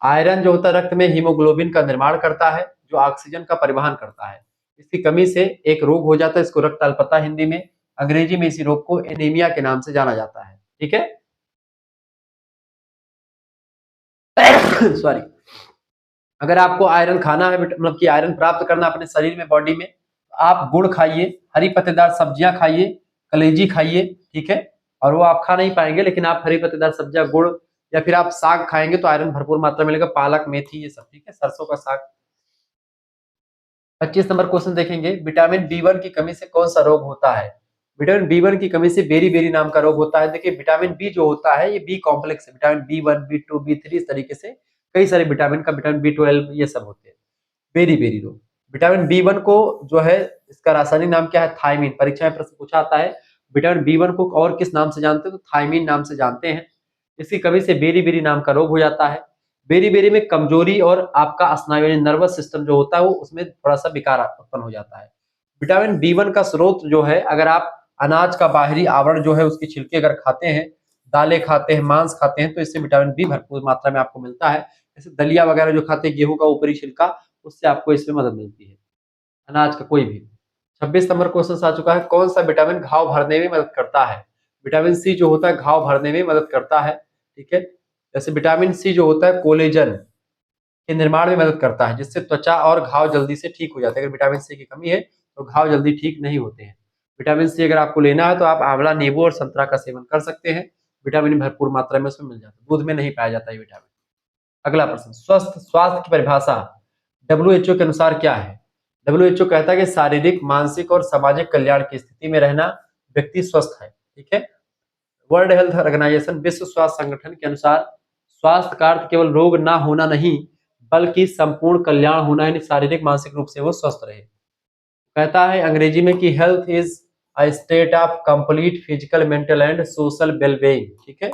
आयरन जो होता है रक्त में हीमोग्लोबिन का निर्माण करता है जो ऑक्सीजन का परिवहन करता है। इसकी कमी से एक रोग हो जाता है, इसको रक्त अल्पता हिंदी में, अंग्रेजी में इसी रोग को एनीमिया के नाम से जाना जाता है। ठीक है सॉरी, अगर आपको आयरन खाना है, मतलब कि आयरन प्राप्त करना अपने शरीर में, बॉडी में, आप गुड़ खाइए, हरी पत्तेदार सब्जियां खाइए, कलेजी खाइए। ठीक है, और वो आप खा नहीं पाएंगे लेकिन आप हरी पत्तेदार सब्जियां, गुड़ या फिर आप साग खाएंगे तो आयरन भरपूर मात्रा मिलेगा, पालक, मेथी, ये सब। ठीक है, सरसों का साग। 25 नंबर क्वेश्चन देखेंगे, विटामिन बी1 की कमी से कौन सा रोग होता है? विटामिन बी1 की कमी से बेरी बेरी नाम का रोग होता है। देखिए, विटामिन बी जो होता है ये बी कॉम्प्लेक्स है, विटामिन बी1, बी2, बी3, इस तरीके से कई सारे विटामिन का, विटामिन बी12, ये सब होते हैं। बेरी बेरी रोग। विटामिन बी1 को जो है, इसका रासायनिक नाम क्या है? थायमीन। परीक्षा में प्रश्न पूछा आता है विटामिन बी1 को और किस नाम से जानते हैं, तो थायमीन नाम से जानते हैं। इसकी कमी से बेरी बेरी नाम का रोग हो जाता है। बेरी बेरी में कमजोरी और आपका स्नायु यानी नर्वस सिस्टम जो होता है वो उसमें थोड़ा सा विकार उत्पन्न हो जाता है। विटामिन बी1 का स्रोत जो है, अगर आप अनाज का बाहरी आवरण जो है उसकी छिलके अगर खाते हैं, दालें खाते हैं, मांस खाते हैं, तो इससे विटामिन बी भरपूर मात्रा में आपको मिलता है। जैसे दलिया वगैरह जो खाते हैं, गेहूं का ऊपरी छिलका, उससे आपको इसमें मदद मिलती है, अनाज का कोई भी। 26 नंबर क्वेश्चन आ चुका है, कौन सा विटामिन घाव भरने में मदद करता है? विटामिन सी जो होता है घाव भरने में मदद करता है। ठीक है, जैसे विटामिन सी जो होता है कोलेजन, के निर्माण में मदद करता है, जिससे त्वचा और घाव जल्दी से ठीक हो जाते हैं। अगर विटामिन सी की कमी है तो घाव जल्दी ठीक नहीं होते हैं। विटामिन सी अगर आपको लेना है तो आप आंवला, नींबू और संतरा का सेवन कर सकते हैं। विटामिन भरपूर मात्रा में उसमें मिल जाता है, दूध में नहीं पाया जाता है विटामिन। अगला प्रश्न, स्वस्थ स्वास्थ्य की परिभाषा डब्ल्यूएचओ के अनुसार क्या है? डब्ल्यूएचओ कहता है कि शारीरिक, मानसिक और सामाजिक कल्याण की स्थिति में रहना व्यक्ति स्वस्थ है। ठीक है। वर्ल्ड हेल्थ ऑर्गेनाइजेशन, विश्व स्वास्थ्य संगठन के अनुसार स्वास्थ्य का अर्थ केवल रोग ना होना नहीं, बल्कि संपूर्ण कल्याण होना, यानी शारीरिक मानसिक रूप से वो स्वस्थ रहे। कहता है अंग्रेजी में कि health is a state of complete physical, mental and social wellbeing. ठीक है।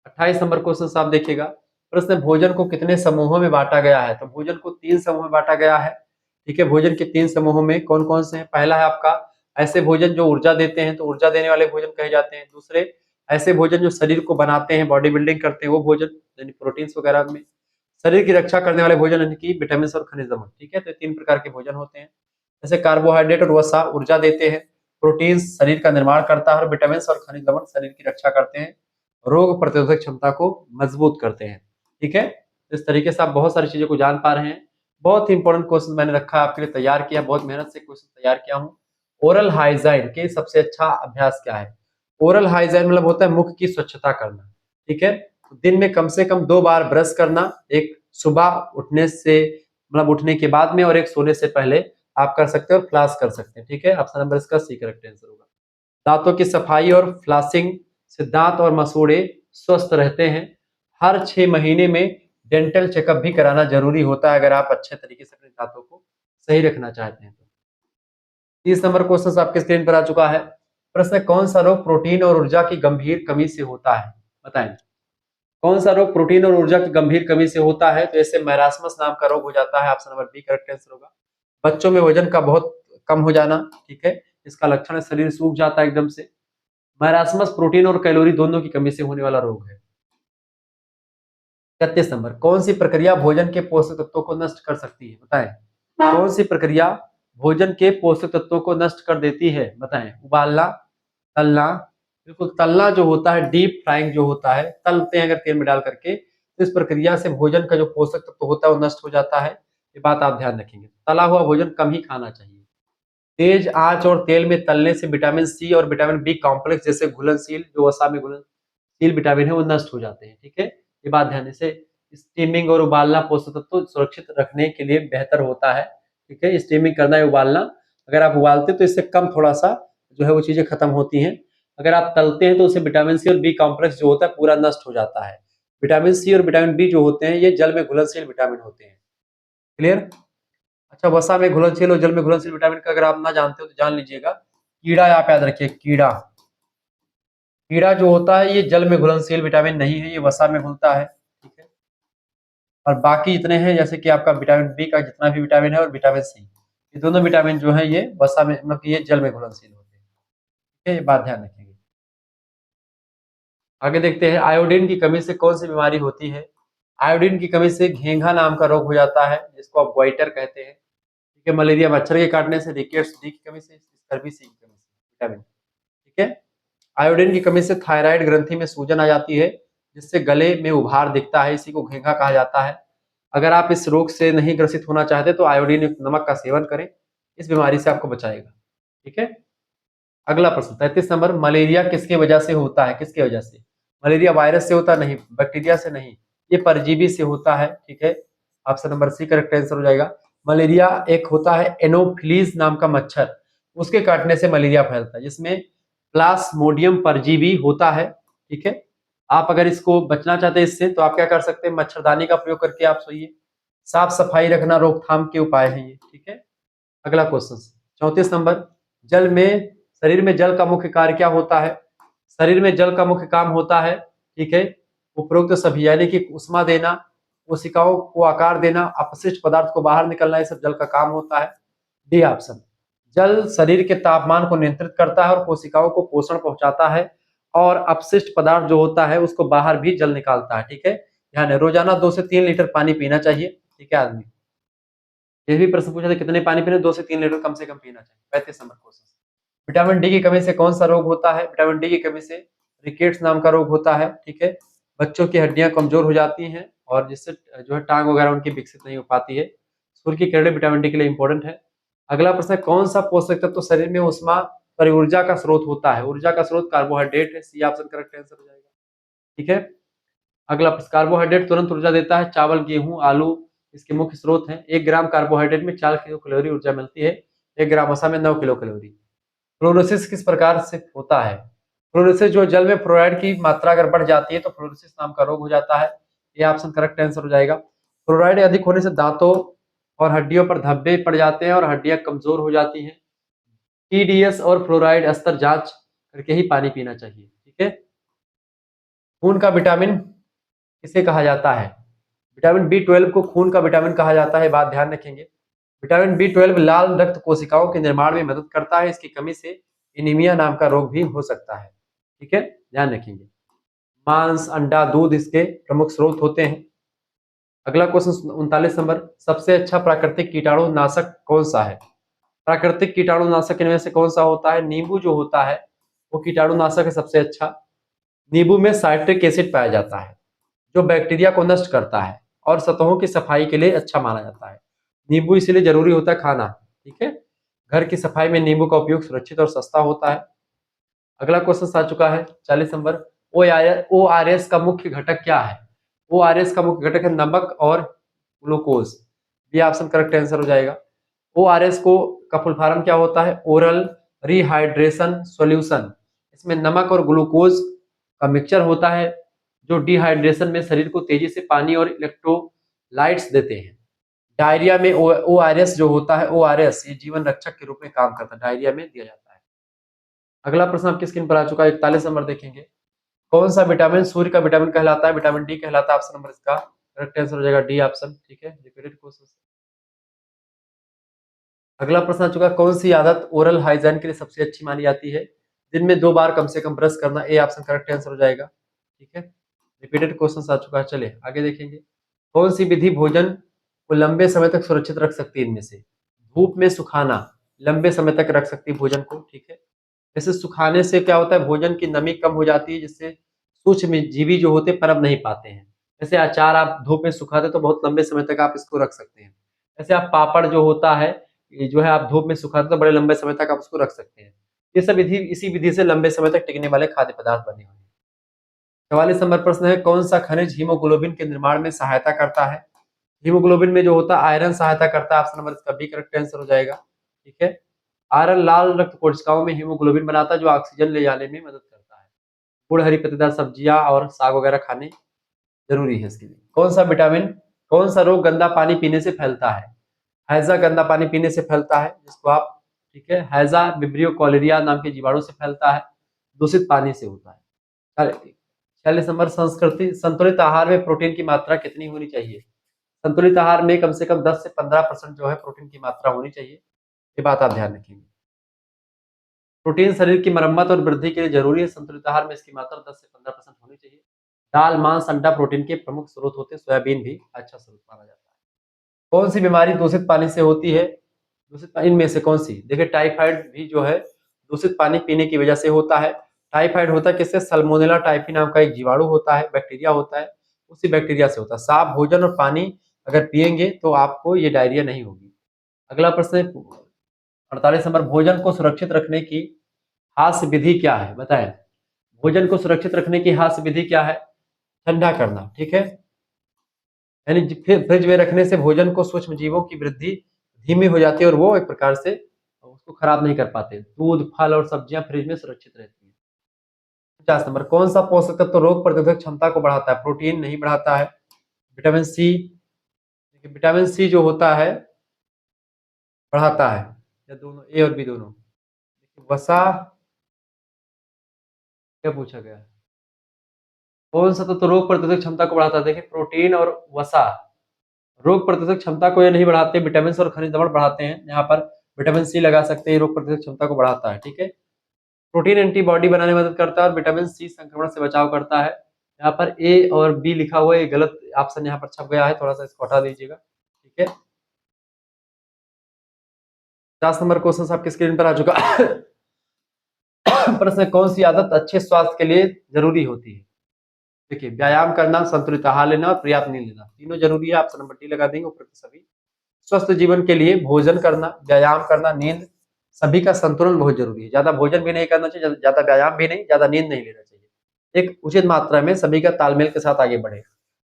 28 नंबर क्वेश्चन आप देखिएगा। प्रश्न, भोजन को कितने समूहों में बांटा गया है? तो भोजन को 3 समूहों में बांटा गया है। ठीक है। भोजन के 3 समूहों में कौन कौन से हैं? पहला है आपका ऐसे भोजन जो ऊर्जा देते हैं, तो ऊर्जा देने वाले भोजन कहे जाते हैं। दूसरे ऐसे भोजन जो शरीर को बनाते हैं, बॉडी बिल्डिंग करते हैं, वो भोजन यानी प्रोटीन्स वगैरह में। शरीर की रक्षा करने वाले भोजन यानी कि विटामिन और खनिज लवण। ठीक है। तो 3 प्रकार के भोजन होते हैं। जैसे कार्बोहाइड्रेट और वसा ऊर्जा देते हैं, प्रोटीन शरीर का निर्माण करता है और विटामिन और खनिज लवण शरीर की रक्षा करते हैं, रोग प्रतिरोधक क्षमता को मजबूत करते हैं। ठीक है। इस तरीके से आप बहुत सारी चीजों को जान पा रहे हैं। बहुत ही इंपॉर्टेंट क्वेश्चन मैंने रखा है आपके लिए, तैयार किया, बहुत मेहनत से क्वेश्चन तैयार किया हूँ। ओरल हाइजीन के सबसे अच्छा अभ्यास क्या है? ओरल हाइजीन मतलब होता है मुख की स्वच्छता करना। ठीक है। तो दिन में कम से कम 2 बार ब्रश करना, एक सुबह उठने से मतलब उठने के बाद में और एक सोने से पहले आप कर सकते हैं और फ्लास कर सकते हैं। ठीक है। ऑप्शन नंबर इसका सी करेक्ट आंसर होगा। दांतों की सफाई और फ्लासिंग से दांत और मसूड़े स्वस्थ रहते हैं। हर 6 महीने में डेंटल चेकअप भी कराना जरूरी होता है, अगर आप अच्छे तरीके से अपने दांतों को सही रखना चाहते हैं तो। 30 नंबर क्वेश्चन आपके स्क्रीन पर आ चुका है। प्रश्न, कौन सा रोग प्रोटीन और ऊर्जा की गंभीर कमी से होता है? बताएं। कौन सा रोग प्रोटीन और ऊर्जा की गंभीर कमी से होता है? तो ऐसे मैरास्मस नाम का रोग हो जाता है। Option number B correct answer होगा। बच्चों में वजन का बहुत कम हो जाना। ठीक है। इसका लक्षण है शरीर सूख जाता है एकदम से। मैरास्मस प्रोटीन और कैलोरी दोनों की कमी से होने वाला रोग है। 33 नंबर, कौन सी प्रक्रिया भोजन के पोषक तत्वों को नष्ट कर सकती है? बताएं। कौन सी प्रक्रिया भोजन के पोषक तत्वों को नष्ट कर देती है? बताएं। उबालना, तलना। बिल्कुल, तलना जो होता है, डीप फ्राइंग जो होता है, तलते हैं अगर तेल में डाल करके, तो इस प्रक्रिया से भोजन का जो पोषक तत्व होता है वो नष्ट हो जाता है। ये बात आप ध्यान रखेंगे। तला हुआ भोजन कम ही खाना चाहिए। तेज आंच और तेल में तलने से विटामिन सी और विटामिन बी कॉम्प्लेक्स जैसे घुलनशील, जो वसा में घुलनशील विटामिन है, वो नष्ट हो जाते हैं। ठीक है। ये बात ध्यान से। स्टीमिंग और उबालना पोषक तत्व सुरक्षित रखने के लिए बेहतर होता है। ठीक है। स्टीमिंग करना है, उबालना। अगर आप उबालते तो इससे कम थोड़ा सा जो है वो चीजें खत्म होती हैं। अगर आप तलते हैं तो उससे विटामिन सी और बी कॉम्प्लेक्स जो होता है पूरा नष्ट हो जाता है। विटामिन सी और विटामिन बी जो होते हैं ये जल में घुलनशील विटामिन होते हैं। क्लियर? अच्छा, वसा में घुलनशील और जल में घुलनशील विटामिन का अगर आप ना जानते हो तो जान लीजिएगा। कीड़ा आप याद रखिए, कीड़ा। कीड़ा जो होता है ये जल में घुलनशील विटामिन नहीं है, ये वसा में घुलता है। ठीक है। और बाकी जितने हैं जैसे कि आपका विटामिन बी का जितना भी विटामिन है और विटामिन सी, ये दोनों विटामिन जो है ये वसा में मतलब कि ये जल में घुलनशील होते हैं। ठीक है। ये बात ध्यान रखेंगे। आगे देखते हैं, आयोडीन की कमी से कौन सी बीमारी होती है? आयोडीन की कमी से घेंघा नाम का रोग हो जाता है, जिसको आप गोइटर कहते हैं। ठीक है। मलेरिया मच्छर के काटने से, रिकेट्स डी की कमी से, स्कर्वी सी की कमी से विटामिन। ठीक है। आयोडीन की कमी से थायराइड ग्रंथि में सूजन आ जाती है, जिससे गले में उभार दिखता है, इसी को घेंघा कहा जाता है। अगर आप इस रोग से नहीं ग्रसित होना चाहते तो आयोडीन युक्त नमक का सेवन करें, इस बीमारी से आपको बचाएगा। ठीक है। अगला प्रश्न 33 नंबर, मलेरिया किसकी वजह से होता है? किसकी वजह से? मलेरिया वायरस से होता नहीं, बैक्टीरिया से नहीं, ये परजीवी से होता है। ठीक है। Option number C correct answer हो जाएगा। मलेरिया एक होता है एनोफिलीज नाम का मच्छर, उसके काटने से मलेरिया फैलता है, जिसमें प्लाज्मोडियम परजीवी होता है। ठीक है। आप अगर इसको बचना चाहते हैं इससे, तो आप क्या कर सकते हैं, मच्छरदानी का प्रयोग करके आप सोइए। साफ सफाई रखना रोकथाम के उपाय हैं ये। ठीक है। अगला क्वेश्चन 34 नंबर, जल में शरीर में जल का मुख्य कार्य क्या होता है? शरीर में जल का मुख्य काम होता है, ठीक है, उपरोक्त सभी, यानी कि उष्मा देना, कोशिकाओं को आकार देना, अपशिष्ट पदार्थ को बाहर निकलना, ये सब जल का काम होता है। D option. जल शरीर के तापमान को नियंत्रित करता है और कोशिकाओं को पोषण पहुंचाता है, और अपशिष्ट पदार्थ जो होता है उसको बाहर भी जल निकालता है। ठीक है। ध्यान है, रोजाना 2 से 3 लीटर पानी पीना चाहिए। ठीक है आदमी। ये भी प्रश्न पूछा था कितने पानी पीने, 2 से 3 लीटर कम से कम पीना चाहिए। 35 नंबर क्वेश्चन, विटामिन डी की कमी से कौन सा रोग होता है? विटामिन डी की कमी से रिकेट्स नाम का रोग होता है। ठीक है। बच्चों की हड्डियां कमजोर हो जाती हैं और जिससे जो है टांग वगैरह उनकी विकसित नहीं हो पाती है। सूर्य की किरणें विटामिन डी के लिए इंपॉर्टेंट है। अगला प्रश्न है, कौन सा पोषक तत्व शरीर में ऊष्मा और ऊर्जा का स्रोत होता है? ऊर्जा का स्रोत कार्बोहाइड्रेट है। सी ऑप्शन करेक्ट आंसर हो जाएगा। ठीक है। अगला प्रश्न, कार्बोहाइड्रेट तुरंत ऊर्जा देता है। चावल, गेहूं, आलू इसके मुख्य स्रोत हैं। 1 ग्राम कार्बोहाइड्रेट में 4 किलो कैलोरी ऊर्जा मिलती है। 1 ग्राम वसा में 9 किलो कैलोरी। फ्लोरोसिस किस प्रकार से होता है? फ्लोरोसिस जो जल में फ्लोराइड की मात्रा अगर बढ़ जाती है तो फ्लोरोसिस नाम का रोग हो जाता है। ये ऑप्शन करेक्ट आंसर हो जाएगा। फ्लोराइड अधिक होने से दांतों और हड्डियों पर धब्बे पड़ जाते हैं और हड्डियां कमजोर हो जाती हैं। टीडीएस और फ्लोराइड स्तर जांच करके ही पानी पीना चाहिए। ठीक है। खून का विटामिन किसे कहा जाता है? विटामिन B12 को खून का विटामिन कहा जाता है, बात ध्यान रखेंगे। विटामिन B12 लाल रक्त कोशिकाओं के निर्माण में मदद करता है। इसकी कमी से एनीमिया नाम का रोग भी हो सकता है। ठीक है, ध्यान रखेंगे। मांस, अंडा, दूध इसके प्रमुख स्रोत होते हैं। अगला क्वेश्चन 39 नंबर, सबसे अच्छा प्राकृतिक कीटाणुनाशक कौन सा है? प्राकृतिक कीटाणुनाशक इनमें से कौन सा होता है? नींबू जो होता है वो कीटाणुनाशक है सबसे अच्छा। नींबू में साइट्रिक एसिड पाया जाता है जो बैक्टीरिया को नष्ट करता है और सतहों की सफाई के लिए अच्छा माना जाता है। नींबू इसलिए जरूरी होता है खाना। ठीक है, घर की सफाई में नींबू का उपयोग सुरक्षित और सस्ता होता है। अगला क्वेश्चन आ चुका है 40 नंबर, ओ आर एस का मुख्य घटक क्या है? ओ आर एस का मुख्य घटक है नमक और ग्लूकोज। ये ऑप्शन करेक्ट आंसर हो जाएगा। ओ आर एस को का फुल फॉर्म क्या होता है? Oral rehydration solution. इसमें नमक और ग्लूकोज का मिक्सचर होता है जो डिहाइड्रेशन में शरीर को तेजी से पानी और इलेक्ट्रोलाइट्स देते हैं। डायरिया में ओ आर एस जो होता है, ओ आर एस ये जीवन रक्षक के रूप में काम करता है, डायरिया में दिया जाता है। अगला प्रश्न आपकी स्क्रीन पर आ चुका है 41 नंबर, देखेंगे कौन सा विटामिन सूर्य का विटामिन कहलाता है? विटामिन डी कहलाता है। ऑप्शन नंबर इसका करेक्ट आंसर हो जाएगा डी ऑप्शन। ठीक है, रिपीटेड क्वेश्चन। अगला प्रश्न आ चुका है, कौन सी आदत ओरल हाइजीन के लिए सबसे अच्छी मानी जाती है? दिन में 2 बार कम से कम ब्रश करना। ए ऑप्शन करेक्ट आंसर हो जाएगा। ठीक है, रिपीटेड क्वेश्चन आ चुका है। चलिए आगे देखेंगे, कौन सी विधि भोजन को लंबे समय तक सुरक्षित रख सकती है? इनमें से धूप में सुखाना लंबे समय तक रख सकती है भोजन को। ठीक है, जैसे सुखाने से क्या होता है, भोजन की नमी कम हो जाती है जिससे सूक्ष्म जीवी जो होते पनप नहीं पाते हैं। जैसे अचार आप धूप में सुखाते तो बहुत लंबे समय तक आप इसको रख सकते हैं। जैसे आप पापड़ जो होता है ये जो है आप धूप में सुखाते तो बड़े लंबे समय तक आप उसको रख सकते हैं। ये सब विधि इसी विधि से लंबे समय तक टिकने वाले खाद्य पदार्थ बने हुए हैं। 44 नंबर प्रश्न है, कौन सा खनिज हीमोग्लोबिन के निर्माण में सहायता करता है? हीमोग्लोबिन में जो होता है आयरन सहायता करता है। ऑप्शन नंबर इसका बी करेक्ट आंसर हो जाएगा। ठीक है, आयरन लाल रक्त कोशिकाओं में हीमोग्लोबिन बनाता है जो ऑक्सीजन ले जाने में मदद करता है। गुड़, हरी पत्तेदार सब्जियां और साग वगैरह खाने जरूरी है इसके लिए। कौन सा रोग गंदा पानी पीने से फैलता है? हैजा गंदा पानी पीने से फैलता है जिसको आप, ठीक है, हैजा विब्रियो कॉलेरिया नाम के जीवाणु से फैलता है, दूषित पानी से होता है। 46 नंबर, संस्कृति संतुलित आहार में प्रोटीन की मात्रा कितनी होनी चाहिए? संतुलित आहार में कम से कम 10 से 15% जो है प्रोटीन की मात्रा होनी चाहिए। ये बात आप ध्यान रखेंगे। प्रोटीन शरीर की मरम्मत और वृद्धि के लिए जरूरी है। संतुलित आहार में इसकी मात्रा 10 से 15% होनी चाहिए। दाल, मांस, अंडा प्रोटीन के प्रमुख स्रोत होते हैं। सोयाबीन भी अच्छा स्रोत माना जाता है। कौन सी बीमारी दूषित पानी से होती है? दूषित पानी इनमें से कौन सी? देखिए टाइफाइड भी जो है दूषित पानी पीने की वजह से होता है। टाइफाइड होता है किससे? सल्मोनेला टाइफी नाम का एक जीवाणु होता है, बैक्टीरिया होता है, उसी बैक्टीरिया से होता है। साफ भोजन और पानी अगर पिएंगे तो आपको ये डायरिया नहीं होगी। अगला प्रश्न 48 नंबर, भोजन को सुरक्षित रखने की हास्य विधि क्या है? बताएं, भोजन को सुरक्षित रखने की हास्य विधि क्या है? ठंडा करना। ठीक है, यानी फ्रिज में रखने से भोजन को सूक्ष्म जीवों की वृद्धि धीमी हो जाती है और वो एक प्रकार से उसको खराब नहीं कर पाते। दूध, फल और सब्जियां फ्रिज में सुरक्षित रहती है। 50 नंबर, कौन सा पोषक तत्व रोग प्रतिरोधक क्षमता को बढ़ाता है? प्रोटीन नहीं बढ़ाता है। विटामिन सी, विटामिन सी जो होता है बढ़ाता है, या दोनों ए और बी दोनों? वसा, क्या पूछा गया है? कौन सा तत्व रोग प्रतिरोधक क्षमता को बढ़ाता है? देखिए प्रोटीन और वसा रोग प्रतिरोधक क्षमता को ये नहीं बढ़ाते, विटामिन और खनिज लवण बढ़ाते हैं। यहाँ पर विटामिन सी लगा सकते हैं, रोग प्रतिरोधक क्षमता को बढ़ाता है। ठीक है, प्रोटीन एंटीबॉडी बनाने में मदद करता है और विटामिन सी संक्रमण से बचाव करता है। यहाँ पर ए और बी लिखा हुआ है, ये गलत ऑप्शन यहाँ पर छप गया है, थोड़ा सा इसको हटा दीजिएगा। ठीक है, 50 नंबर क्वेश्चन आपकी स्क्रीन पर आ चुका प्रश्न, कौन सी आदत अच्छे स्वास्थ्य के लिए जरूरी होती है? देखिए, व्यायाम करना, संतुलित आहार लेना और पर्याप्त नींद लेना, तीनों जरूरी है। आप नंबर टी लगा देंगे ऊपर के सभी। स्वस्थ जीवन के लिए भोजन करना, व्यायाम करना, नींद, सभी का संतुलन बहुत जरूरी है। ज्यादा भोजन भी नहीं करना चाहिए, ज्यादा व्यायाम भी नहीं, ज्यादा नींद नहीं लेना चाहिए। एक उचित मात्रा में सभी का तालमेल के साथ आगे बढ़े।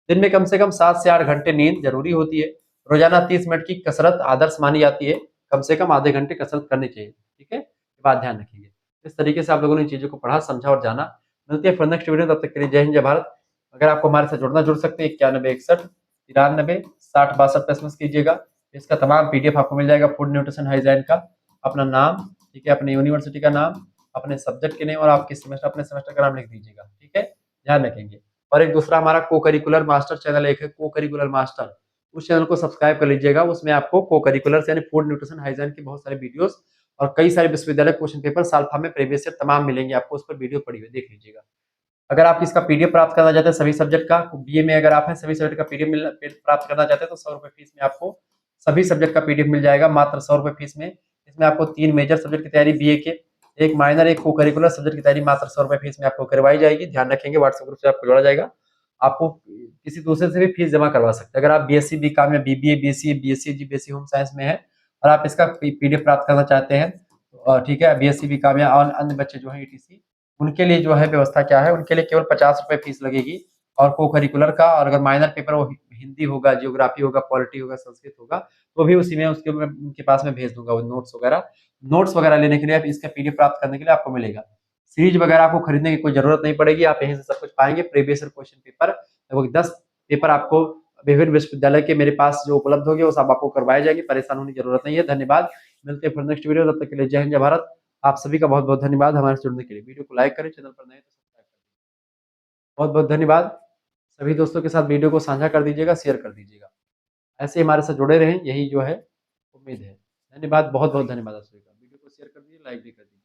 दिन में कम से कम 7 से 8 घंटे नींद जरूरी होती है। रोजाना 30 मिनट की कसरत आदर्श मानी जाती है। कम से कम आधे घंटे कसरत करनी चाहिए। ठीक है, ये बात ध्यान रखिएगा। इस तरीके से आप लोगों ने इन चीजों को पढ़ा, समझा और जाना। मिलते हैं फिर नेक्स्ट वीडियो, तब तक के लिए जय हिंद, जय भारत। अगर आपको हमारे साथ जुड़ना, जुड़ सकते हैं 9161936062 पे एसएमएस कीजिएगा। इसका तमाम पीडीएफ आपको मिल जाएगा, फूड न्यूट्रिशन हाइजीन का। अपना नाम, ठीक है, अपने यूनिवर्सिटी का नाम, अपने सब्जेक्ट के नेम और आपके सेमेस्टर, अपने सेमेस्टर का नाम लिख दीजिएगा। ठीक है, ध्यान रखेंगे। और एक दूसरा हमारा को करिकुलर मास्टर चैनल एक है, को करिकुलर मास्टर, उस चैनल को सब्सक्राइब कर लीजिएगा। उसमें आपको को करिकुलर यानी फूड न्यूट्रिशन हाइजीन की बहुत सारे वीडियोस और कई सारे विश्वविद्यालय क्वेश्चन पेपर साल में प्रीवियस ईयर तमाम मिलेंगे आपको। उस पर वीडियो पड़ी हुई देख लीजिएगा। अगर आप इसका पीडीएफ प्राप्त करना चाहते हैं सभी सब्जेक्ट का, बीए में अगर आप हैं, सभी सब्जेक्ट का पीडीएफ प्राप्त करना चाहते हैं तो 100 रुपए फीस में आपको सभी सब्जेक्ट का पीडीएफ मिल जाएगा, मात्र 100 रुपए फीस में। इसमें आपको 3 मेजर सब्जेक्ट की तैयारी बीए के, एक माइनर, एक को करिकुलर सब्जेक्ट की तैयारी मात्र 100 रुपए फीस में आपको करवाई जाएगी। ध्यान रखेंगे, व्हाट्सएप ग्रुप से आपको जोड़ा जाएगा। आपको किसी दूसरे से भी फीस जमा करवा सकते हैं। अगर आप बीएससी बीकॉम या बीबीए बीसीए बीएससी जी बीएससी होम साइंस में है और आप इसका पीडीएफ प्राप्त करना चाहते हैं, ठीक है, बीएससी बीकॉम या अन्य बच्चे जो है ईटीसी, उनके लिए जो है व्यवस्था क्या है, उनके लिए केवल 50 रुपए फीस लगेगी। और को करिकुलर का, और अगर माइनर पेपर वो हिंदी होगा, जियोग्राफी होगा, पॉलिटी होगा, संस्कृत होगा, तो भी उसी में उसके मैं उनके पास में भेज दूंगा वो नोट्स वगैरह लेने के लिए। आप इसका पीडीएफ प्राप्त करने के लिए आपको मिलेगा। सीरीज वगैरह आपको खरीदने की कोई जरूरत नहीं पड़ेगी, आप यहीं से सब कुछ पाएंगे। प्रीवियस क्वेश्चन पेपर लगभग 10 पेपर आपको विभिन्न विश्वविद्यालय के मेरे पास जो उपलब्ध होंगे वो सब आपको करवाए जाएंगे, परेशान होने की जरूरत नहीं है। धन्यवाद, मिलते हैं फिर नेक्स्ट वीडियो, तब तक के लिए जय हिंद, जय भारत। आप सभी का बहुत बहुत धन्यवाद हमारे से जुड़ने के लिए। वीडियो को लाइक करें, चैनल पर नए तो सब्सक्राइब करें। बहुत बहुत धन्यवाद। सभी दोस्तों के साथ वीडियो को साझा कर दीजिएगा, शेयर कर दीजिएगा। ऐसे ही हमारे साथ जुड़े रहें, यही जो है उम्मीद है। धन्यवाद, बहुत बहुत धन्यवाद आप सभी का। वीडियो को शेयर कर दीजिए, लाइक भी कर दीजिए।